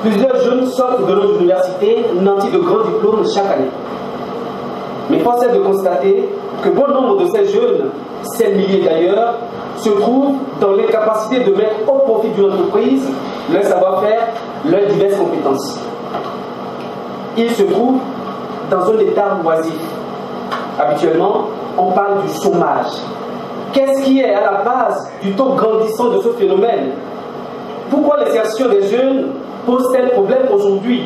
Plusieurs jeunes sortent de nos universités nantis de grands diplômes chaque année. Mais force est de constater que bon nombre de ces jeunes, 7 milliers d'ailleurs, se trouvent dans l'incapacité de mettre au profit d'une entreprise leur savoir-faire, leurs diverses compétences. Ils se trouvent dans un état oisif. Habituellement, on parle du chômage. Qu'est-ce qui est à la base du taux grandissant de ce phénomène? Pourquoi l'insertion des jeunes pose-t-elle problème aujourd'hui?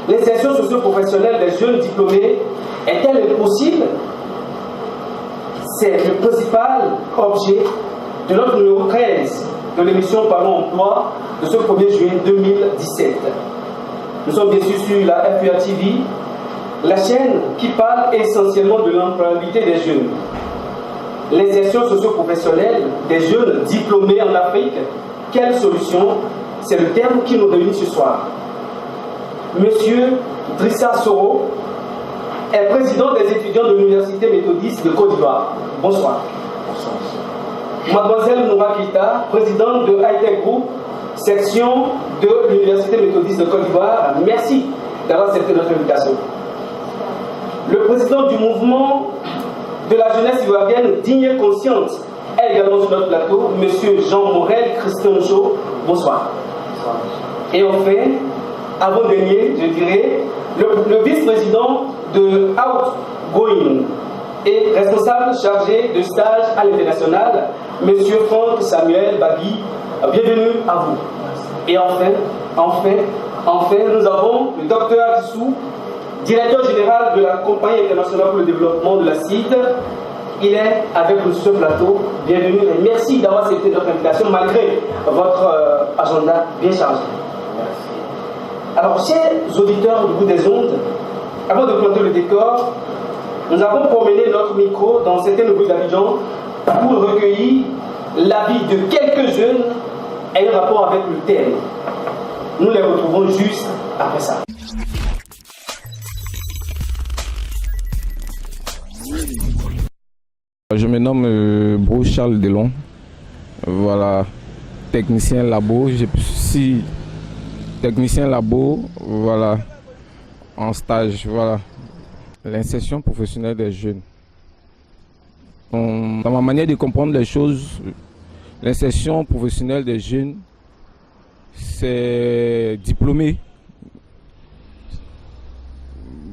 L'insertion socio-professionnelle des jeunes diplômés est-elle impossible? C'est le principal objet de notre numéro 13 de l'émission Parlons Emploi de ce 1er juillet 2017. Nous sommes bien sûr sur la FUA TV, la chaîne qui parle essentiellement de l'employabilité des jeunes. L'insertion socio-professionnelle des jeunes diplômés en Afrique, quelle solution? C'est le terme qui nous réunit ce soir. Monsieur Drissa Soro est président des étudiants de l'Université méthodiste de Côte d'Ivoire. Bonsoir. Bonsoir. Mademoiselle Noura Kita, présidente de Hightech Group, section de l'Université méthodiste de Côte d'Ivoire. Merci d'avoir accepté notre invitation. Le président du mouvement de la jeunesse ivoirienne digne et consciente est également sur notre plateau, monsieur Jean Morel Christian Chaud. Bonsoir. Bonsoir. Et enfin, avant-dernier, je dirais, le vice-président de Outgoing et responsable chargé de stage à l'international, M. Franck Samuel Bagui. Bienvenue à vous. Et enfin, nous avons le Dr Adissou, directeur général de la Compagnie internationale pour le développement de la CID. Il est avec nous sur ce plateau. Bienvenue et merci d'avoir accepté notre invitation malgré votre agenda bien chargé. Alors, chers auditeurs du bout des ondes, avant de planter le décor, nous avons promené notre micro dans certaines rues d'Abidjan pour recueillir l'avis de quelques jeunes ayant rapport avec le thème. Nous les retrouvons juste après ça. Je me nomme Bruce Charles Delon. Voilà, technicien labo. Je suis technicien labo, voilà, en stage, voilà. L'insertion professionnelle des jeunes. Dans ma manière de comprendre les choses, l'insertion professionnelle des jeunes, c'est diplômé.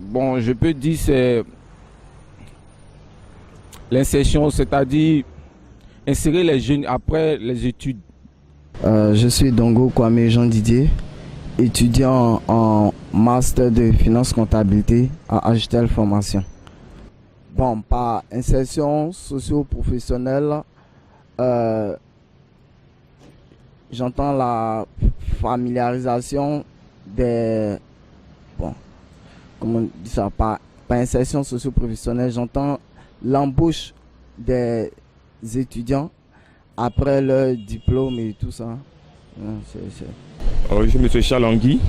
Bon, je peux dire c'est l'insertion, c'est-à-dire insérer les jeunes après les études. Je suis Dongo Kwame Jean Didier, étudiant en master de finance comptabilité à Agitel Formation. Bon, par insertion socio-professionnelle, j'entends la familiarisation des... Bon, comment on dit ça? Par insertion socio-professionnelle, j'entends l'embauche des étudiants après leur diplôme et tout ça. Je suis Charles Angui,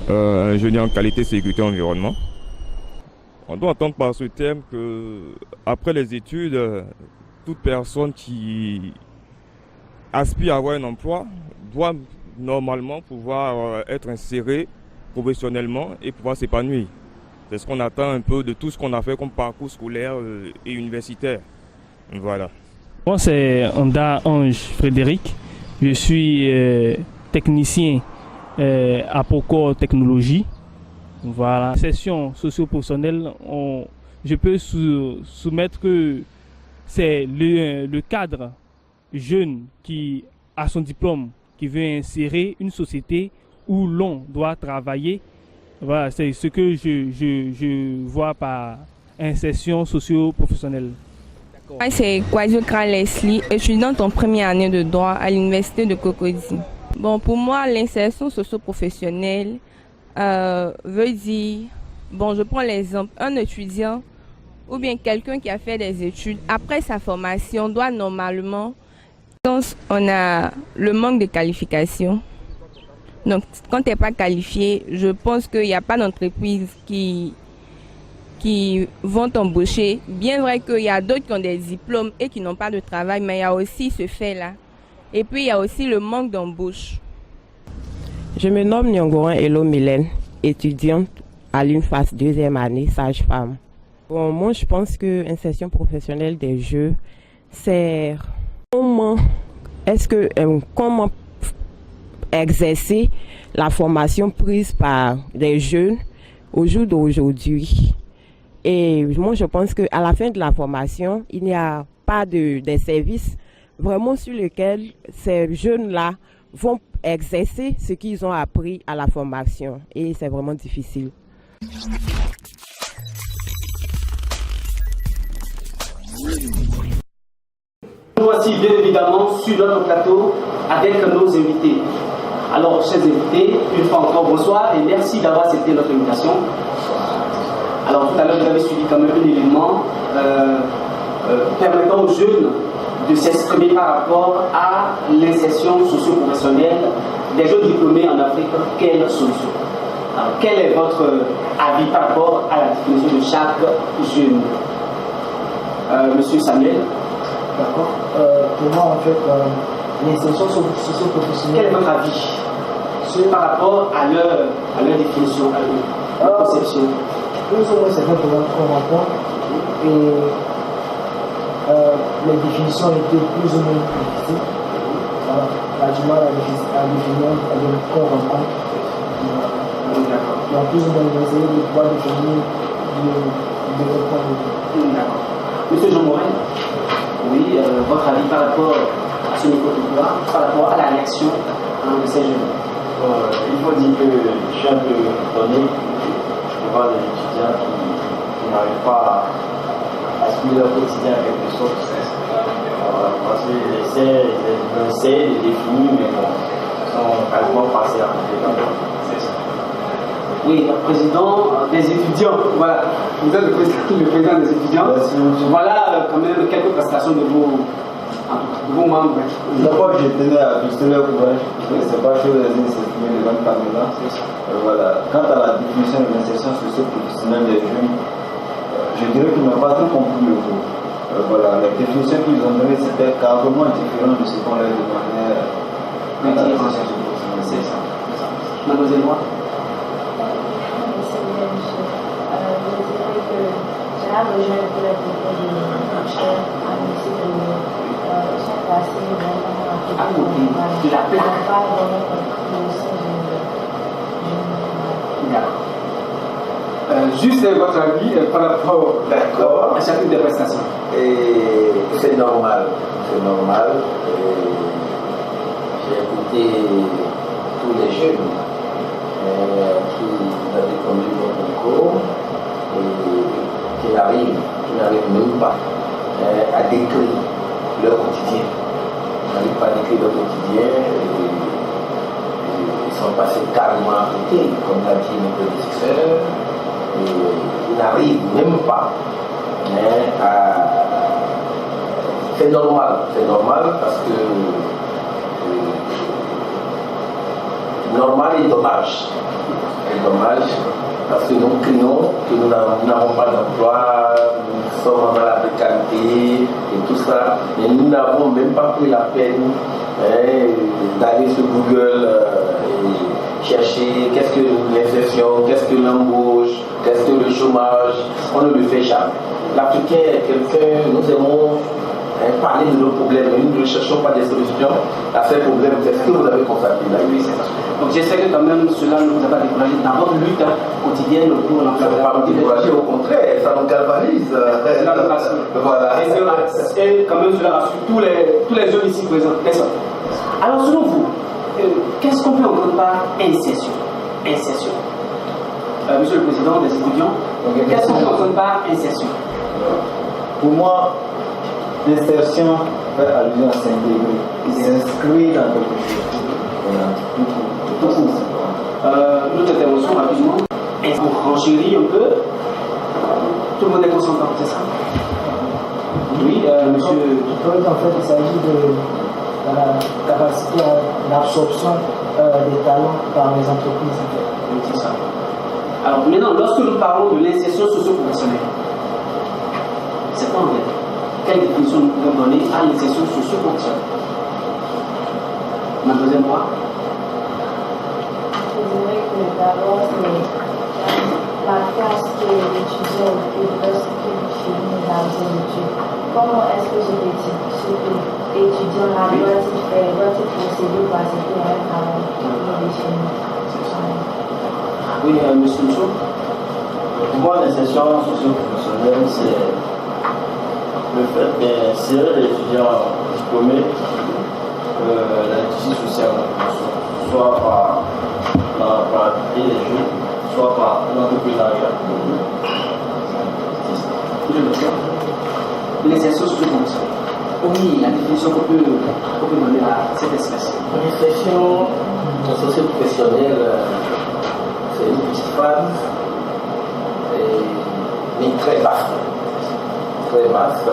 ingénieur en qualité, sécurité et environnement. On doit entendre par ce thème que après les études, toute personne qui aspire à avoir un emploi doit normalement pouvoir être insérée professionnellement et pouvoir s'épanouir. C'est ce qu'on attend un peu de tout ce qu'on a fait comme parcours scolaire et universitaire. Voilà. Moi, c'est Onda Ange Frédéric. Je suis technicien à Procor Technologie. Voilà. Session socio-professionnelle, je peux soumettre que c'est le cadre jeune qui a son diplôme, qui veut insérer une société où l'on doit travailler. Voilà, c'est ce que je vois par insertion socio-professionnelle. Moi, c'est Kwajokra Leslie, étudiante en première année de droit à l'université de Cocody. Bon, pour moi, l'insertion socio-professionnelle veut dire, bon, je prends l'exemple, un étudiant ou bien quelqu'un qui a fait des études, après sa formation, doit normalement, quand on a le manque de qualification, donc quand tu n'es pas qualifié, je pense qu'il n'y a pas d'entreprise qui vont t'embaucher. Bien vrai qu'il y a d'autres qui ont des diplômes et qui n'ont pas de travail, mais il y a aussi ce fait-là. Et puis il y a aussi le manque d'embauche. Je me nomme Nyongoran Elo Mylène, étudiante à l'UNFAS 2e année, sage-femme. Bon, moi, je pense que l'insertion professionnelle des jeunes, c'est comment exercer la formation prise par des jeunes au jour d'aujourd'hui. Et moi, je pense qu'à la fin de la formation, il n'y a pas des services vraiment sur lesquels ces jeunes-là vont exercer ce qu'ils ont appris à la formation. Et c'est vraiment difficile. Nous voici bien évidemment sur notre plateau avec nos invités. Alors, chers invités, une fois encore, bonsoir et merci d'avoir accepté notre invitation. Alors, tout à l'heure, vous avez suivi quand même un élément permettant aux jeunes de s'exprimer par rapport à l'insertion socio-professionnelle des jeunes diplômés en Afrique. Quelle solution? Alors, quel est votre avis par rapport à la définition de chaque jeune? Monsieur Samuel. D'accord. Pour moi, en fait, l'insertion socio-professionnelle. Quel est votre avis par rapport à leur définition, à leur conception? Plus ou moins, c'est vrai qu'on rencontre et les définitions étaient plus ou moins difficiles. Voilà. On a du mal à définir qu'on rencontre. Donc, plus ou moins, on va essayer de pouvoir définir de répondre. D'accord. Monsieur Jean Morel, oui, votre avis par rapport à ce micro-trottoir, par rapport à la réaction de ces jeunes? Il faut dire que je suis un peu étonné de voir des étudiants qui n'arrivent pas à suivre leur quotidien en quelque sorte. Parce qu'ils essaient de définir, mais bon, ils sont quasiment passés à côté. C'est ça. Oui, le président des étudiants, voilà. Vous êtes le président des étudiants. Voilà quand même quelques prestations de vos membres. D'abord, je tenais à booster leur courage. C'est pas chose de s'exprimer devant le caméra. Voilà. Quant à la définition de l'insertion socio-professionnelle des jeunes, je dirais qu'ils n'ont pas trop compris le mot. Voilà. La définition qu'ils ont donnée, c'était carrément différent de ce qu'on leur demandait. C'est ça. Mademoiselle Roy. Là, les jeunes qui ont été chercheurs à l'université sont placés vraiment à côté de la plaque. Pas vraiment compris aussi Juste votre avis par rapport à chacune des prestations. Et c'est normal. C'est normal. J'ai écouté tous les jeunes qui avaient conduit mon concours et qui n'arrivent même pas à décrire leur quotidien. Ils n'arrivent pas à décrire leur quotidien. Ils sont passés carrément à côté, comme l'a dit mes prédécesseurs. Ils n'arrivent même pas à... C'est normal parce que normal et dommage. C'est dommage parce que nous craignons que nous n'avons pas d'emploi, nous sommes dans la précarité et tout ça, mais nous n'avons même pas pris la peine d'aller sur Google et chercher qu'est-ce que l'insertion, qu'est-ce que l'embauche, qu'est-ce que le chômage. On ne le fait jamais. L'Africain est quelqu'un, nous aimons parler de nos problèmes, mais nous ne cherchons pas des solutions à ces problèmes. C'est ce que vous avez constaté là. Oui, c'est ça. Donc j'espère que quand même cela ne vous a pas découragé dans votre lutte quotidienne pour l'emploi. Ça ne va pas nous décourager, au contraire, ça nous galvanise. Cela nous rassure. Voilà. Et quand même cela rassure tous les jeunes ici présents. Alors selon vous, qu'est-ce qu'on peut entendre par insertion? Insertion. Monsieur le Président des étudiants, qu'est-ce qu'on peut entendre par insertion? Pour moi, l'insertion fait allusion à s'intégrer. Il s'inscrit dans quelque chose. Notre intervention rapidement. Est-ce qu'on renchérit un peu? Tout le monde est consentant, c'est ça? Oui, monsieur. En fait, il s'agit de la capacité d'absorption des talents par les entreprises. Oui, c'est ça. Alors maintenant, lorsque nous parlons de l'insertion socio-professionnelle, c'est quoi en fait? Quelle définition nous pouvons donner à l'insertion socio-professionnelle? Mademoiselle Roy. que d'abord, c'est la classe que l'étudiant occupe lorsqu'il finit dans ses études. Comment est-ce que l'étudiant-là doit-il procéder pour accepter un travail défini? Oui, monsieur Michaud. Pour moi, l'insertion socio-professionnelle, c'est le fait d'insérer l'étudiant diplômé dans l'activité sociale, soit par les jeux, soit par l'entrepreneuriat. L'insertion socio-professionnelle. Oui, la définition qu'on peut donner à cette espèce. L'insertion socio-professionnelle, c'est une petite phrase, mais très vaste. Très vaste,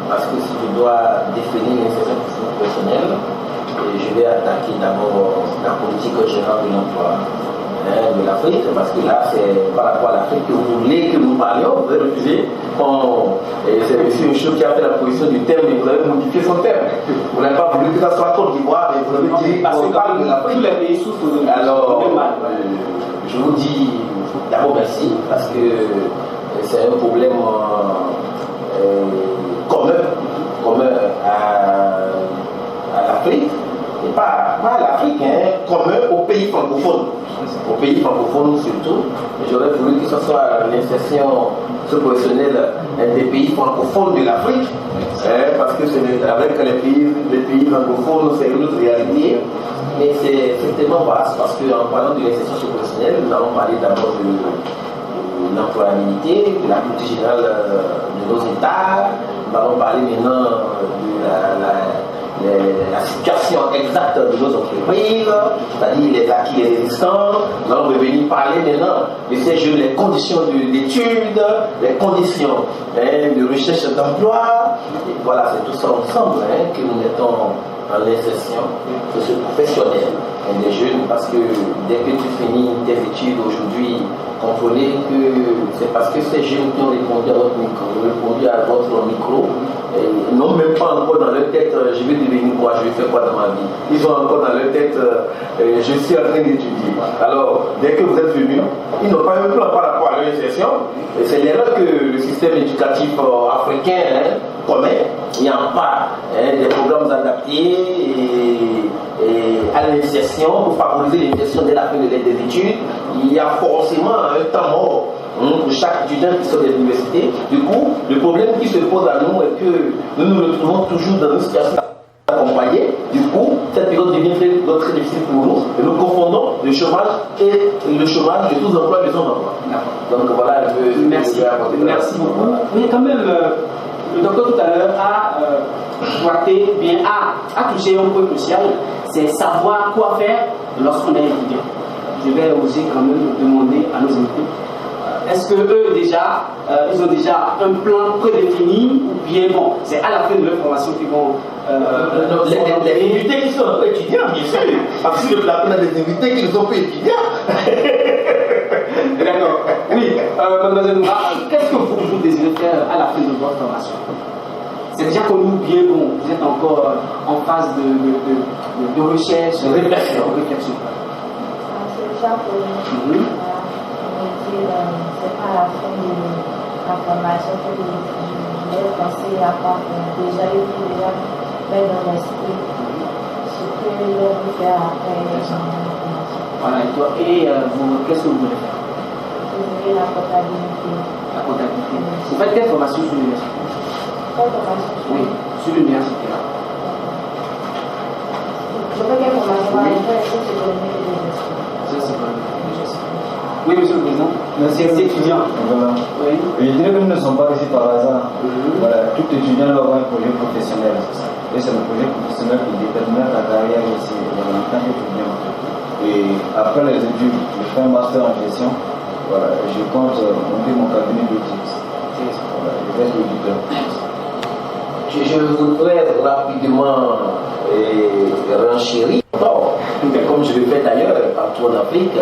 parce que si je dois définir l'insertion professionnelle, je vais attaquer d'abord la politique générale de l'emploi de l'Afrique, parce que là, c'est par rapport à l'Afrique que vous voulez que nous parlions, vous avez refusé. C'est M. Michaud qui a fait la position du terme, mais vous avez modifié son terme. Vous n'avez pas voulu que ça soit Côte d'Ivoire, mais vous avez dit qu'on parle de l'Afrique. Tous les pays souffrent de alors, je vous dis d'abord merci, parce que c'est un problème commun à l'Afrique, et pas à l'Afrique, commun aux pays francophones. Aux pays francophones surtout. J'aurais voulu que ce soit l'insertion professionnelle des pays francophones de l'Afrique, parce que c'est avec les pays francophones, c'est une autre réalité. Mais c'est tellement vaste, parce qu'en parlant de l'insertion professionnelle, nous allons parler d'abord de l'employabilité, de la politique générale de nos États. Nous allons parler maintenant de la situation exacte de nos entreprises, c'est-à-dire les acquis existants. Nous allons revenir parler maintenant de ces jeunes, les conditions d'études, les conditions de recherche d'emploi. Et voilà, c'est tout ça ensemble que nous mettons en l'insertion socio-professionnelle des jeunes, parce que dès que tu finis tes études aujourd'hui, comprenez que c'est parce que ces jeunes qui ont répondu à votre micro, n'ont même pas encore dans leur tête je vais devenir quoi, je vais faire quoi dans ma vie. Ils ont encore dans leur tête je suis en train d'étudier. Alors, dès que vous êtes venus, ils n'ont pas un plan par rapport à leur insertion. Et c'est l'erreur que le système éducatif africain commet. Il n'y a pas des programmes adaptés à l'insertion pour favoriser l'insertion dès la fin des études. Il y a forcément un temps mort pour chaque étudiant qui sort de l'université. Du coup, le problème qui se pose à nous est que nous nous retrouvons toujours dans une situation accompagnée. Du coup, cette période devient très difficile pour nous et nous confondons le chômage et le chômage de sous-emploi et de sans-emploi. Donc voilà un peu. Merci beaucoup. Mais quand même, le docteur tout à l'heure a touché un point crucial, c'est savoir quoi faire lorsqu'on est étudiant. Je vais oser quand même demander à nos invités, est-ce que eux déjà, ils ont déjà un plan prédéfini, ou bien bon, c'est à la fin de leur formation qu'ils vont... les invités qui sont un peu étudiants, bien sûr, parce que la plupart des invités qui ne sont pas étudiants. D'accord. Oui, mademoiselle Noura, qu'est-ce que vous désirez faire à la fin de votre formation? C'est déjà connu, bien bon, vous êtes encore en phase de recherche, de réflexion. C'est déjà connu. C'est pas la fin de la formation que je vais penser à part déjà eu faire dans l'esprit ce que je vais faire après la formation. Voilà, et toi, qu'est-ce que vous voulez faire? Je voulais la comptabilité. La comptabilité. Vous faites quelle formation sur l'université? Quelle formation? Oui, sur l'université. Je fais quelle formation? Je fais économique et gestion. Oui, monsieur le président. C'est étudiant. Voilà. Oui. Et je dirais que nous ne sommes pas ici par hasard. Voilà, tout étudiant doit avoir un projet professionnel. Et c'est le projet professionnel qui détermine ta carrière aussi en tant qu'étudiant. Et après les études, je fais un master en gestion. Voilà, je compte monter mon cabinet d'audit. Voilà, je vais être auditeur. Je voudrais rapidement renchérir, comme je le fais d'ailleurs partout en Afrique, que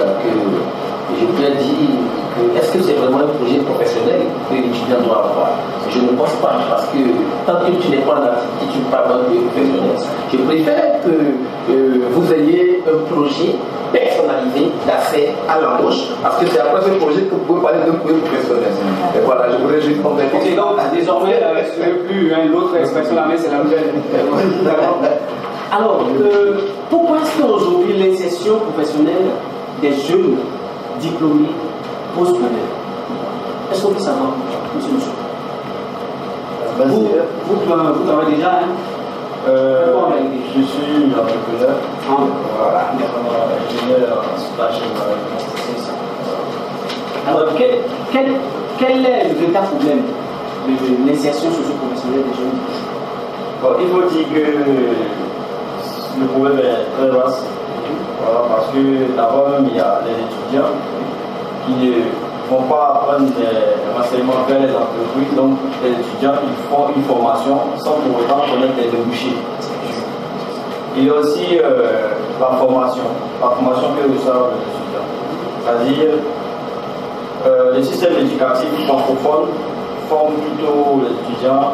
je viens dire que est-ce que c'est vraiment un projet professionnel que l'étudiant doit avoir? Je ne pense pas, parce que tant que tu n'es pas en activité, tu ne parles pas de professionnel. Je préfère que vous ayez un un projet personnalisé d'accès à l'embauche, parce que c'est après ce projet que vous pouvez parler d'un projet professionnel. Et voilà, je voudrais juste compléter. Ok, donc désormais, ce n'est plus l'autre expression, mais c'est la nouvelle. Alors, pourquoi est-ce qu'aujourd'hui l'insertion professionnelle des jeunes diplômés pose problème? Est-ce qu'on peut savoir, monsieur Monsieur? Vous travaillez déjà, hein? Je suis entrepreneur. Voilà. Ingénieur en stage. Alors, quel est le véritable problème de l'insertion socio-professionnelle des jeunes? Bon, il faut dire que le problème est très vaste. Voilà, parce que d'abord, il y a les étudiants qui ne vont pas apprendre des renseignements vers les entreprises. Donc, les étudiants ils font une formation sans pour autant connaître les débouchés. Il y a aussi la formation que reçoivent les étudiants. C'est-à-dire, les systèmes éducatifs francophones forment plutôt les étudiants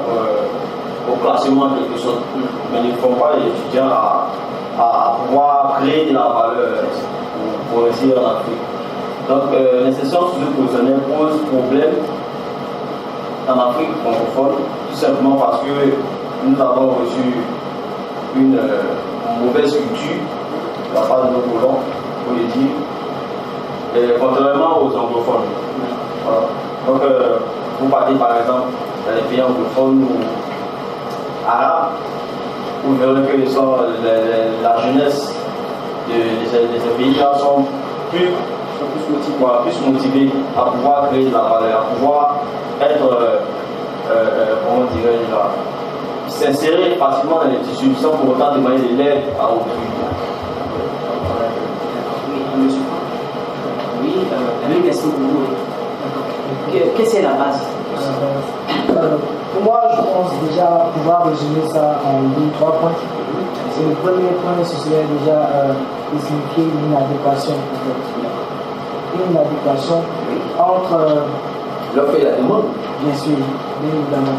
au classement de quelque chose, mais ne font pas les étudiants à pouvoir créer de la valeur pour réussir en Afrique. Donc, l'insertion socio-professionnelle pose problème en Afrique francophone, tout simplement parce que nous avons reçu une mauvaise culture de la part de nos colons, pour le dire, et contrairement aux anglophones. Voilà. Donc, vous partez par exemple dans les pays anglophones ou arabes, vous verrez que la jeunesse de ces pays-là sont plus motivés à pouvoir créer de la valeur, à pouvoir être, comment dirais-je là, s'insérer facilement dans les tissus sans pour autant demander de l'aide à autrui. Oui, monsieur. Oui, la même question pour vous. Qu'est-ce que c'est la base? Pour moi, je pense déjà pouvoir résumer ça en 2-3 points. C'est le premier point, ce serait déjà de signifier une adéquation. Une adéquation entre l'offre et la demande. Bien sûr, bien évidemment.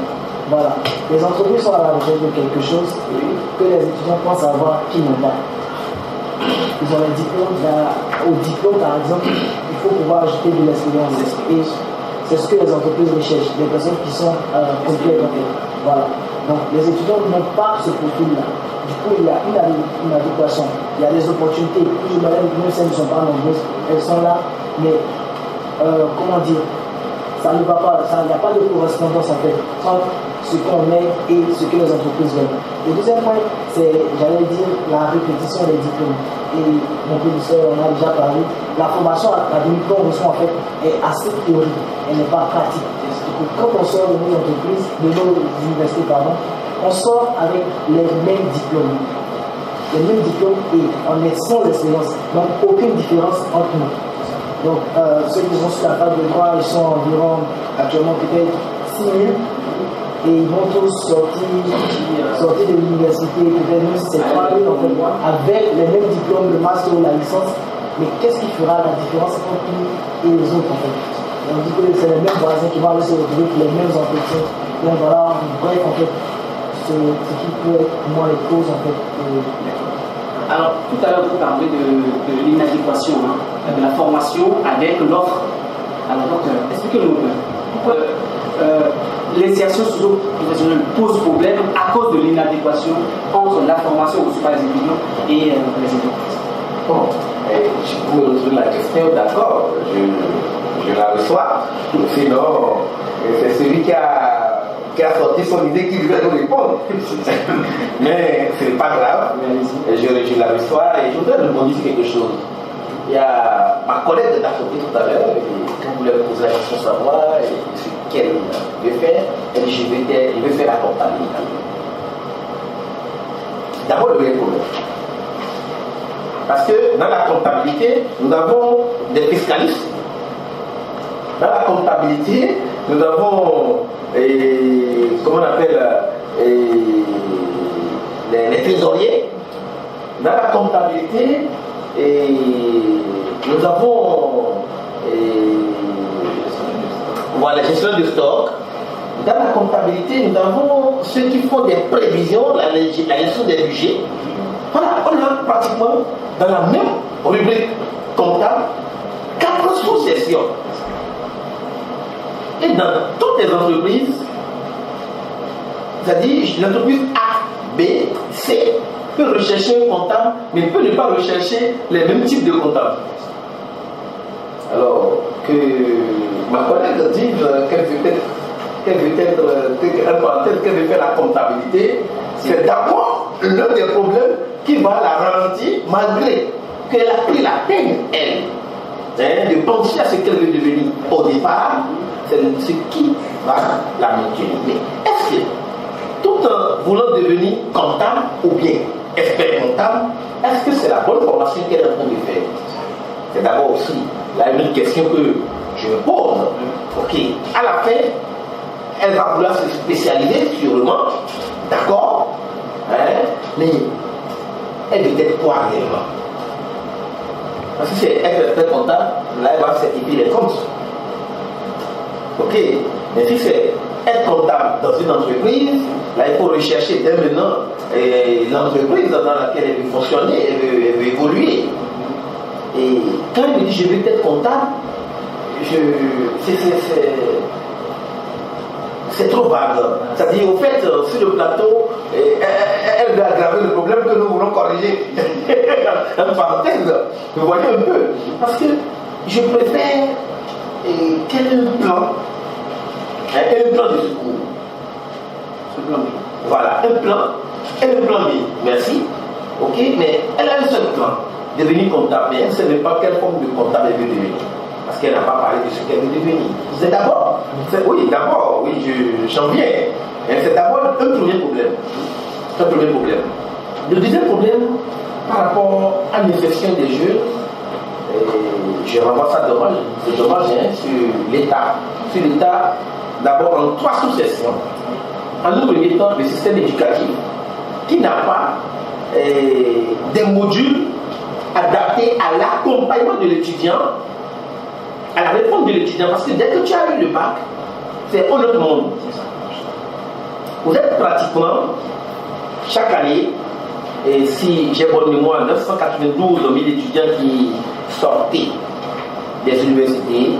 Voilà. Les entreprises sont à la recherche de quelque chose que les étudiants pensent avoir qu'ils n'ont pas. Ils ont les diplômes. Au diplôme, par exemple, il faut pouvoir ajouter de l'expérience. Et c'est ce que les entreprises recherchent, des personnes qui sont complètes en fait. Voilà. Donc les étudiants n'ont pas ce profil-là. Du coup, il y a une adéquation. Il y a des opportunités. Plus ou moins, même si elles ne sont pas nombreuses, elles sont là. Mais, comment dire, ça ne va pas, il n'y a pas de correspondance en fait entre ce qu'on met et ce que les entreprises veulent. Le deuxième point, c'est, j'allais dire, la répétition des diplômes. Et mon professeur en a déjà parlé. La formation académique qu'on reçoit en fait est assez théorique, elle n'est pas pratique. Quand on sort de nos entreprises, de nos universités, pardon, on sort avec les mêmes diplômes. Les mêmes diplômes et on est sans expérience. Donc aucune différence entre nous. Donc ceux qui sont sur la fac de droit, ils sont environ actuellement peut-être 6 000. Et ils vont tous sortir de l'université, peut-être même si c'est 3 000 en fait, avec les mêmes diplômes, le master ou la licence. Mais qu'est-ce qui fera la différence entre nous et les autres en fait? On dit que c'est les mêmes voisins qui vont aller se retrouver pour les mêmes entretiens. Donc voilà, bref en fait, ce qui peut être pour moi les causes en fait. Alors tout à l'heure vous parlez de l'inadéquation, de la formation avec l'offre. Alors docteur, expliquez-nous pourquoi l'insertion socio-professionnelle pose problème à cause de l'inadéquation entre la formation reçue par les étudiants et les entreprises. Bon, je peux résoudre la question, d'accord, je la reçois. Sinon, c'est celui qui a sorti son idée qui devait nous répondre. Mais ce n'est pas grave, je la reçois et je voudrais rebondir sur quelque chose. Il y a ma collègue de sorti tout à l'heure, qui voulait me poser la question savoir ce qu'elle veut faire, elle dit je vais faire la comptabilité. D'abord le vrai problème. Parce que dans la comptabilité, nous avons des fiscalistes. Dans la comptabilité, nous avons, comment on appelle, les trésoriers. Dans la comptabilité, nous avons la gestion du stock. Dans la comptabilité, nous avons ceux qui font des prévisions, la gestion des budgets. Voilà, on a pratiquement dans la même rubrique comptable 4 sous-sections. Et dans toutes les entreprises, c'est-à-dire l'entreprise A, B, C peut rechercher un comptable, mais peut ne pas rechercher les mêmes types de comptables. Alors que ma collègue dit qu'elle veut faire la comptabilité, c'est d'abord l'un des problèmes qui va la ralentir malgré qu'elle a pris la peine, elle, de penser à ce qu'elle veut devenir au départ, c'est ce qui va la maintenir. Mais est-ce que, tout en voulant devenir comptable ou bien expert comptable, est-ce que c'est la bonne formation qu'elle est en train de faire? C'est d'abord aussi là une question que je me pose. Ok, à la fin, elle va vouloir se spécialiser sûrement, d'accord, mais elle veut être quoi réellement? Parce que c'est être expert comptable, là elle va certifier les comptes. Ok, mais si c'est être comptable dans une entreprise, là il faut rechercher dès maintenant l'entreprise dans laquelle elle veut fonctionner, elle veut évoluer. Et quand elle me dit je veux être comptable, c'est trop vague. C'est-à-dire, au fait, sur le plateau, elle va aggraver le problème que nous voulons corriger. En parenthèse, vous voyez un peu. Parce que je préfère qu'elle ait un plan. Elle a un plan de secours. Voilà, un plan. Elle a un plan B. Merci. Ok, mais elle a un seul plan. Devenir comptable. Mais elle ne sait même pas quelle forme de comptable elle veut devenir. Parce qu'elle n'a pas parlé de ce qu'elle veut devenir. C'est d'abord, j'en viens. C'est d'abord un premier problème. Le deuxième problème, par rapport à l'infection des jeunes, je renvoie ça dommage, c'est dommage sur l'État. Sur l'État, d'abord en 3 sous-sections. En un premier temps, le système éducatif, qui n'a pas des modules adaptés à l'accompagnement de l'étudiant, à la réponse de l'étudiant, parce que dès que tu as eu le bac, c'est un autre monde. Vous êtes pratiquement, chaque année, et si j'ai bonne mémoire, 992 000 étudiants qui sortaient des universités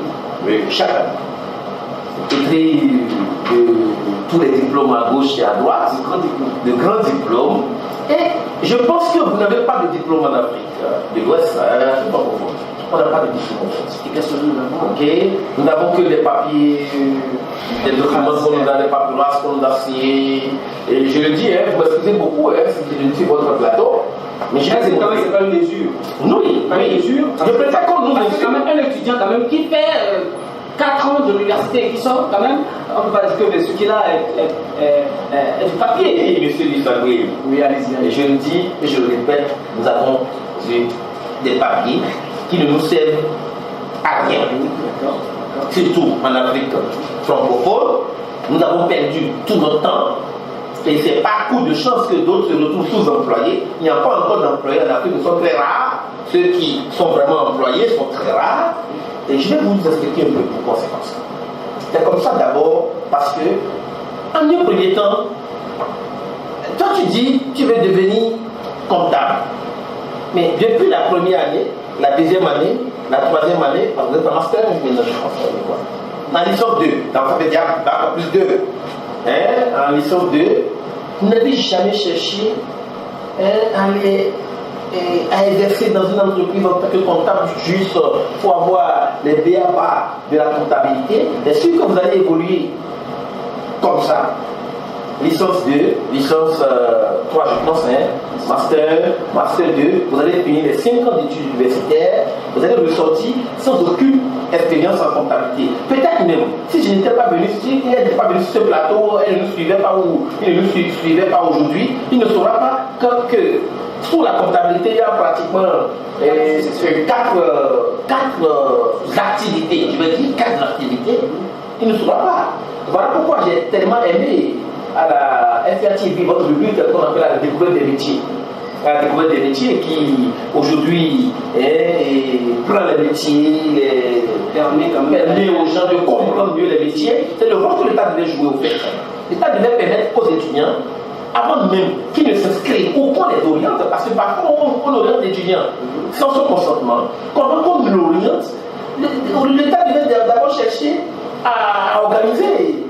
chaque année. Écrit de tous les diplômes à gauche et à droite, de grands diplômes. Et je pense que vous n'avez pas de diplôme en Afrique de l'Ouest, c'est pas pour vous. On n'a pas de diplôme. Ok, nous n'avons que des papiers, des documents qu'on nous a, des papiers qu'on nous a signés. Et je le dis, vous m'excusez beaucoup si je ne suis votre plateau. Mais je c'est quand même pas une mesure. Oui, pas une mesure. Je préfère qu'on nous c'est quand même un étudiant quand même qui fait 4 ans de l'université qui sort quand même, on ne peut pas dire que ce qu'il a est du papier. Et monsieur Lissaboué, oui, allez-y. Et je le dis et je le répète, nous avons eu des papiers qui ne nous servent à rien. Surtout en Afrique francophone, nous avons perdu tout notre temps. Et c'est pas coup de chance que d'autres se retrouvent sous-employés. Il n'y a pas encore d'employés en Afrique, ils sont très rares. Ceux qui sont vraiment employés sont très rares. Et je vais vous expliquer un peu pourquoi c'est comme ça. C'est comme ça d'abord parce que, en un premier temps, toi tu dis tu veux devenir comptable. Mais depuis la première année, la deuxième année, la troisième année, vous êtes en master, je pense, en licence 2, donc ça veut dire bac plus 2. En licence 2, vous n'avez jamais cherché à exercer dans une entreprise en tant que comptable juste pour avoir les BABA de la comptabilité. Bien sûr que vous allez évoluer comme ça. Licence 2, licence 3, je pense, master 2, vous allez finir les 5 ans d'études universitaires, vous allez ressortir sans aucune expérience en comptabilité. Peut-être même, si je n'étais pas venu, si il n'était pas venu sur ce plateau, elle ne nous suivait pas ou il ne nous suivait pas aujourd'hui, il ne saura pas que sur la comptabilité, il y a pratiquement 4 activités. Je veux dire 4 activités. Il ne saura pas. Voilà pourquoi j'ai tellement aimé à la FRTV, votre rubrique qu'on appelle la découverte des métiers. La découverte des métiers qui aujourd'hui prend les métiers, permet aux gens de comprendre mieux les métiers. C'est le rôle que l'État devait jouer au fait. L'État devait permettre aux étudiants avant même qu'ils ne s'inscrivent ou qu'on les oriente, parce que parfois on oriente l'étudiant sans son consentement, comment qu'on l'oriente, l'État devait d'abord chercher à organiser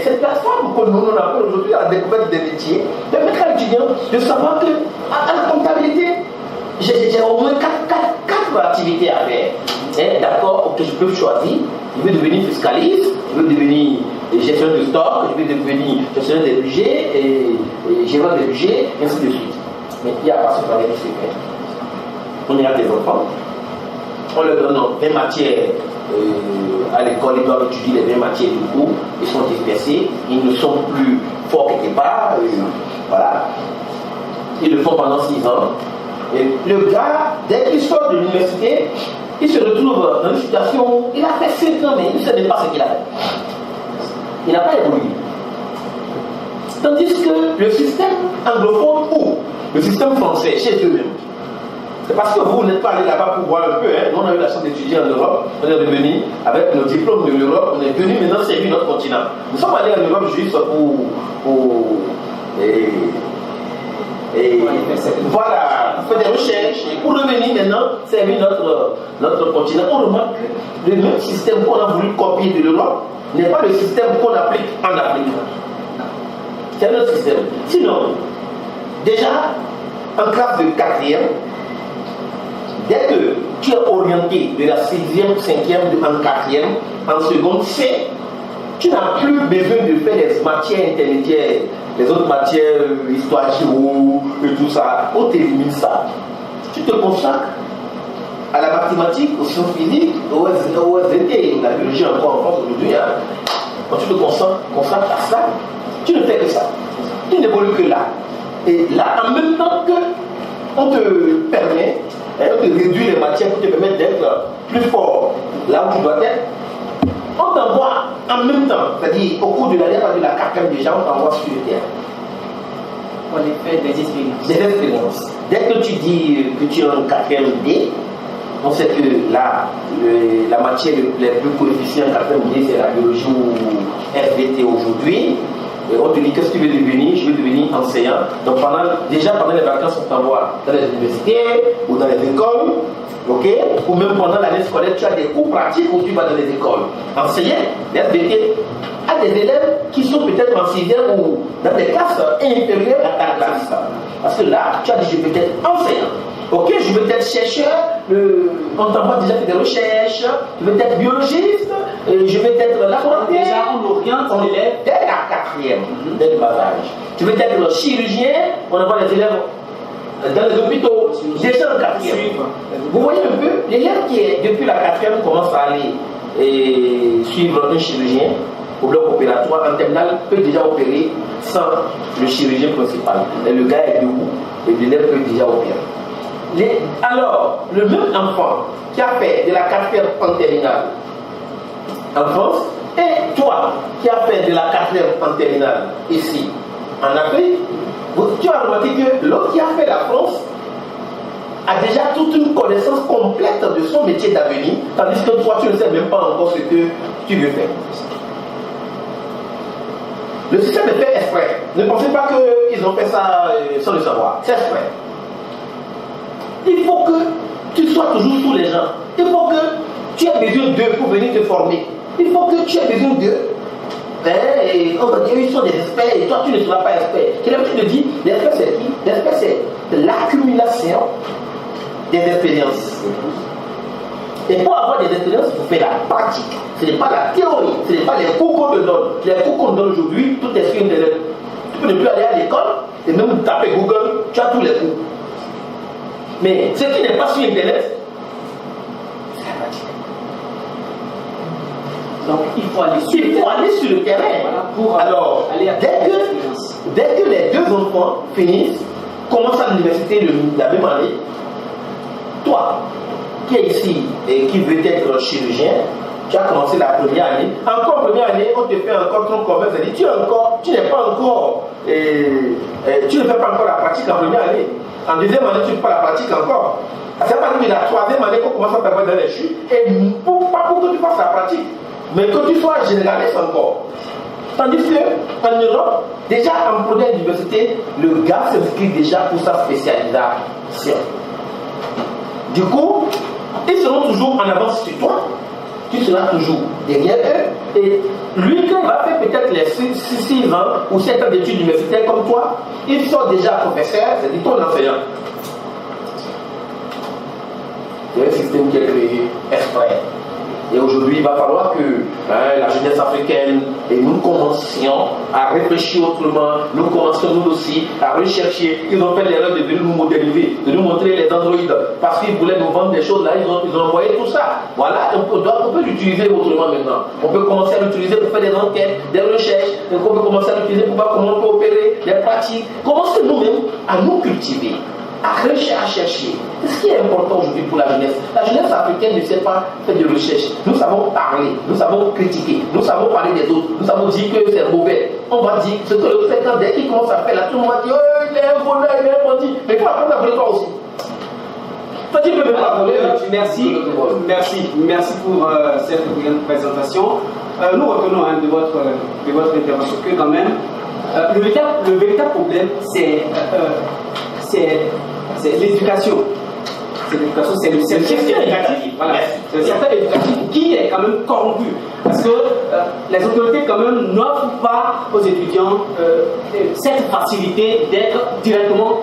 cette plateforme que nous appelons aujourd'hui à la découverte des métiers, permettre à l'étudiant de savoir que à la comptabilité, j'ai au moins 4 activités à faire. D'accord, que je peux choisir. Je veux devenir fiscaliste, je veux devenir gestionnaire de stock, je veux devenir gestionnaire des budgets, et gérant des budgets, et ainsi de suite. Mais il n'y a pas ce travail qui se fait. On est à des enfants, on leur donne 20 matières à l'école, ils doivent étudier les 20 matières du cours, ils sont dispersés, ils ne sont plus forts quelque part, voilà. Ils le font pendant 6 ans. Et le gars, dès qu'il sort de l'université, il se retrouve dans une situation où il a fait 5 ans, mais il ne sait même pas ce qu'il a fait. Il n'a pas évolué. Tandis que le système anglophone ou le système français, chez eux-mêmes, c'est parce que vous n'êtes pas allé là-bas pour voir un peu. Nous, on a eu la chance d'étudier en Europe. On est revenu avec nos diplômes de l'Europe. On est venu maintenant servir notre continent. Nous sommes allés en Europe juste voilà, on fait des recherches et pour revenir maintenant servir notre continent. On remarque que le même système qu'on a voulu copier de l'Europe n'est pas le système qu'on applique en Afrique. C'est un autre système. Sinon, déjà, en classe de 4e, dès que tu es orienté de la 6e, 5e en 4e, en seconde C, tu n'as plus besoin de faire les matières intermédiaires, les autres matières, histoire géo et tout ça. On t'élimine ça. Tu te consacres à la mathématique, aux sciences physiques, au SVT, la biologie encore en France aujourd'hui. Quand tu te consacres à ça, tu ne fais que ça. Tu n'évolues que là. Et là, en même temps que on te permet, on te réduit les matières pour te permettre d'être plus fort là où tu dois être, on t'envoie en même temps, c'est-à-dire au cours de l'année, de la 4e déjà, on t'envoie sur le terrain. On fait des expériences. Des expériences. Dès que tu dis que tu es en 4e D, on sait que là, la matière la plus coefficient en 4e D, c'est la biologie ou SVT aujourd'hui. Et on te dit qu'est-ce que tu veux devenir? Je veux devenir enseignant. Donc pendant les vacances, on t'envoie dans les universités ou dans les écoles. Ok, ou même pendant l'année scolaire, tu as des cours pratiques où tu vas dans les écoles enseigner les SVT à des élèves qui sont peut-être en 6e ou dans des classes inférieures à ta classe. Parce que là, tu as dit je veux être enseignant. Ok, je veux être chercheur, on t'envoie déjà faire des recherches, je veux être biologiste, je veux être laboratoire. Déjà, on oriente l'élève dès la 4e, dès le bas âge. Tu veux être chirurgien, on envoie les élèves dans les hôpitaux, déjà en 4e. Vous voyez un peu, l'élève qui est depuis la 4e commence à aller suivre un chirurgien au bloc opératoire en terminale peut déjà opérer sans le chirurgien principal. Et le gars est debout et l'élève peut déjà opérer. Alors, le même enfant qui a fait de la 4e en terminale en France, et toi qui as fait de la 4e en terminale ici en Afrique, tu as remarqué que l'autre qui a fait la France a déjà toute une connaissance complète de son métier d'avenir, tandis que toi tu ne sais même pas encore ce que tu veux faire. Le système est fait exprès. Ne pensez pas qu'ils ont fait ça sans le savoir. C'est exprès. Il faut que tu sois toujours sous les gens. Il faut que tu aies besoin d'eux pour venir te former. Il faut que tu aies besoin d'eux. Et on va dire, ils sont des experts et toi tu ne seras pas expert. J'ai l'habitude de dire, l'expert c'est qui? L'expert c'est l'accumulation des expériences. Et pour avoir des expériences, il faut faire la pratique. Ce n'est pas la théorie, ce n'est pas les cours qu'on te donne. Les cours qu'on donne aujourd'hui, tout est sur Internet. Tu peux ne plus aller à l'école et même taper Google, tu as tous les cours. Mais ce qui n'est pas sur Internet, c'est la pratique. Donc il faut aller sur le terrain. Voilà, pour alors, dès que les deux enfants finissent, commencent à l'université la même année, toi qui es ici et qui veux être chirurgien, tu as commencé la première année. Encore première année, on te fait encore ton commerce. Tu ne fais pas encore la pratique en première année. En deuxième année, tu ne fais pas la pratique encore. C'est pas que la troisième année qu'on commence à t'avoir dans les chutes, et pas pour que tu fasses la pratique, mais que tu sois généraliste encore. Tandis qu'en Europe, déjà en première université, le gars s'inscrit déjà pour sa spécialisation. Du coup, ils seront toujours en avance sur toi. Tu seras toujours derrière eux. Et lui qui va faire peut-être les 6 ans ou 7 ans d'études universitaires comme toi, il sort déjà professeur, c'est-à-dire ton enseignant. C'est un système qui est créé exprès. Et aujourd'hui, il va falloir que la jeunesse africaine et nous commencions à réfléchir autrement. Nous commencions nous aussi à rechercher. Ils ont fait l'erreur de venir nous modéliser, de nous montrer les androïdes parce qu'ils voulaient nous vendre des choses là. Ils ont envoyé tout ça. Voilà, on peut l'utiliser autrement maintenant. On peut commencer à l'utiliser pour faire des enquêtes, des recherches. On peut commencer à l'utiliser pour voir comment on peut opérer, des pratiques. Commencer nous-mêmes à nous cultiver, à chercher. C'est ce qui est important aujourd'hui pour la jeunesse. La jeunesse africaine ne sait pas faire de recherche. Nous savons parler, nous savons critiquer, nous savons parler des autres, nous savons dire que c'est mauvais. On va dire, c'est que le fait quand dès qu'il commence à faire là, tout le monde va dire, oh, il est un voleur, il est un bandit. Mais il faut apprendre à voler toi aussi. Merci pour cette brillante présentation. Nous retenons de votre intervention que quand même, le véritable problème, c'est l'éducation. C'est l'éducation, c'est le système éducatif. Voilà. C'est le système éducatif qui est quand même corrompu. Parce que les autorités quand même n'offrent pas aux étudiants cette facilité d'être directement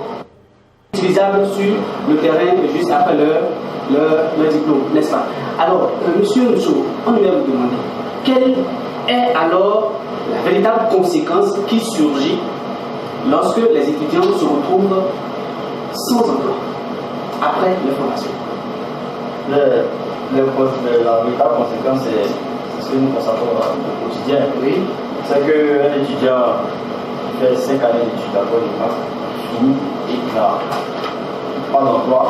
utilisables sur le terrain juste après leur diplôme, n'est-ce pas? Alors, monsieur Mousso, on vient vous demander quelle est alors la véritable conséquence qui surgit lorsque les étudiants se retrouvent sans emploi après leur formation. La véritable conséquence, c'est ce que nous constatons au quotidien. Oui. C'est qu'un étudiant qui fait 5 années d'études à l'école, il finit et il n'a pas d'emploi,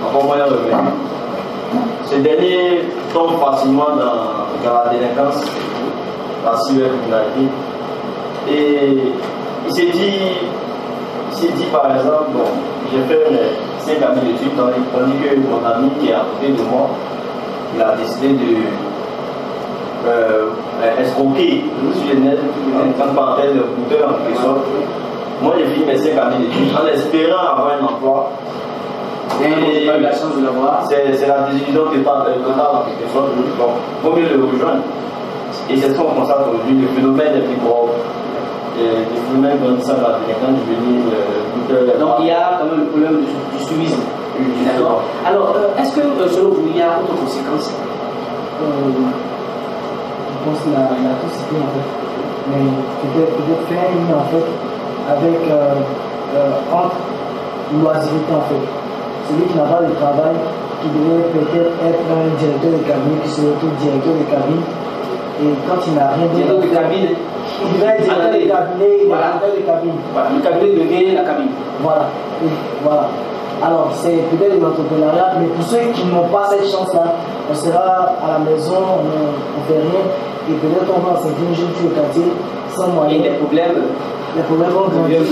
encore moyen de revenu. Ce dernier tombe facilement dans la délinquance, la cybercriminalité. Et il s'est dit par exemple, bon, j'ai fait mes 5 années d'études, tandis que mon ami qui est à côté de moi, il a décidé de escroquer sur les nets, en parenthèse, le coûteur en quelque sorte. Moi j'ai fini mes 5 années d'études en espérant avoir un emploi. Et la chance de l'avoir. C'est la désillusion totale en quelque sorte. Bon, il faut mieux le rejoindre. Et c'est ce qu'on constate aujourd'hui, le phénomène est plus gros. Les phénomènes comme ça, la délinquance juvénile, donc il y a quand même le problème du suivisme. D'accord. Alors, est-ce que selon vous, il y a autre conséquence? Je pense qu'il a tout cité en fait. Mais peut-être faire un lien en fait avec entre l'oisiveté en fait. Celui qui n'a pas de travail, qui devrait peut-être être un directeur de cabine, qui se retrouve directeur de cabine. Et quand il n'a rien directeur de cabine, il devrait être directeur de cabinet, directeur de cabine. Voilà, le cabinet devient la cabine. Voilà. Et voilà. Alors, c'est peut-être l'entrepreneuriat, mais pour ceux qui n'ont pas cette chance-là, on sera à la maison, on ne fait rien, et peut-être on va s'inquiéter un jour sur le quartier sans moyen. Et des problèmes. Les problèmes vont grandir.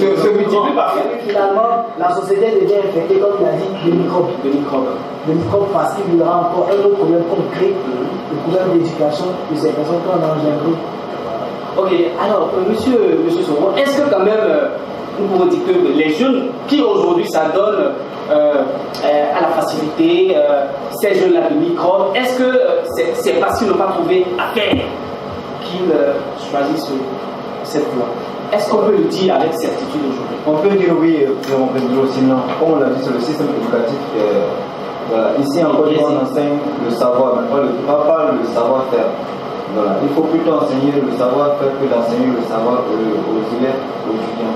Finalement, la société devient infectée, comme il a dit, de microbes. De microbes parce qu'il y aura encore un autre problème concret, le problème d'éducation de ces personnes qui ont engendré. Ok, alors, monsieur Soro, est-ce que quand même, nous pouvons dire que les jeunes qui aujourd'hui s'adonnent à la facilité, ces jeunes-là de microbes, est-ce que c'est parce qu'ils n'ont pas trouvé à faire qu'ils choisissent cette voie? Est-ce qu'on peut le dire avec certitude aujourd'hui? On peut dire oui, on peut dire aussi non. Comme on l'a dit sur le système éducatif, voilà. Ici en Côte d'Ivoire, on enseigne le savoir, mais pas le savoir-faire. Voilà. Il faut plutôt enseigner le savoir-faire que d'enseigner le savoir aux élèves, aux étudiants.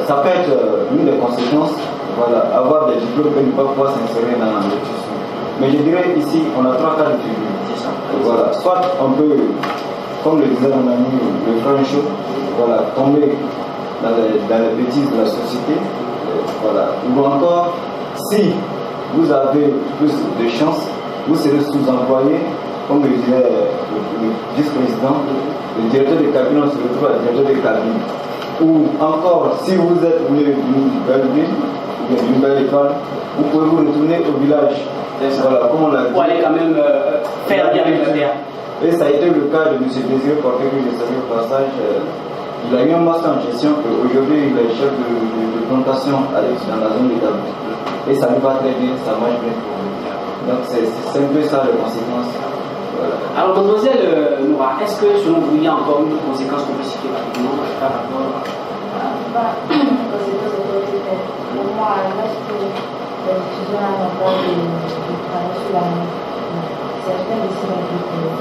Ça peut être l'une des conséquences, voilà, avoir des diplômes et ne pas pouvoir s'insérer dans l'éducation. Mais je dirais ici, on a 3 cas de figure. Voilà. Soit on peut, comme le disait mon ami, le frère chaud, voilà, tomber dans les bêtises de la société, voilà. Ou encore, si vous avez plus de chance, vous serez sous-employé, comme le disait le vice-président, le directeur de cabine, on se retrouve à directeur de cabine. Ou encore, si vous êtes d'une belle ville, ou d'une belle école, vous pouvez vous retourner au village. Voilà, comme on l'a dit. Pour aller quand même faire bien avec le terre. Et ça a été le cas de M. Désiré Porté, que je salue au passage. Il a eu un master en gestion, aujourd'hui il est chef de plantation dans la zone de Gabon. Et ça lui va très bien, ça marche bien pour lui. Donc c'est un peu ça les conséquences. Voilà. Alors mademoiselle Noura, est-ce que selon vous il y a encore une conséquence qu'on peut citer rapidement par rapport à... Pour moi, lorsque les étudiants n'ont pas de travail sur l'année, certains décident de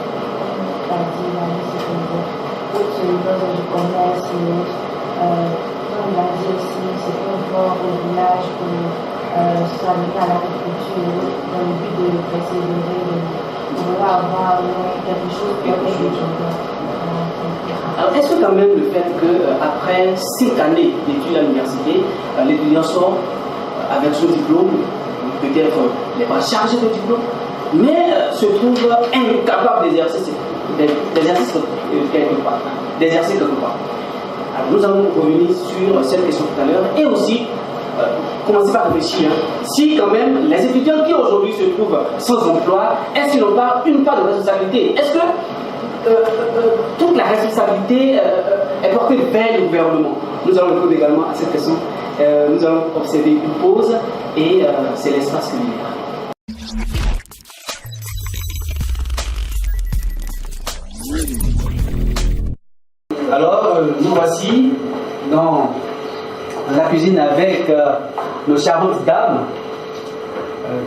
partir l'année secondaire. D'autres dans le commerce, comme on l'a dit aussi, c'est pour voir au village pour s'arrêter à l'agriculture dans le but de persévérer, de avoir quelque chose pour les étudiants. Alors, est-ce que quand même le fait qu'après 5 années d'études à l'université, l'étudiant sort avec son diplôme, peut-être n'est pas chargé de diplôme, mais se trouve incapable d'exercer quelque part. Alors, nous allons revenir sur cette question tout à l'heure et aussi commencer par réfléchir. Si quand même les étudiants qui aujourd'hui se trouvent sans emploi, est-ce qu'ils n'ont pas une part de responsabilité? Est-ce que toute la responsabilité est portée vers le gouvernement? Nous allons répondre également à cette question. Nous allons observer une pause et c'est l'espace culinaire. Alors, nous voici dans la cuisine avec nos charmantes dames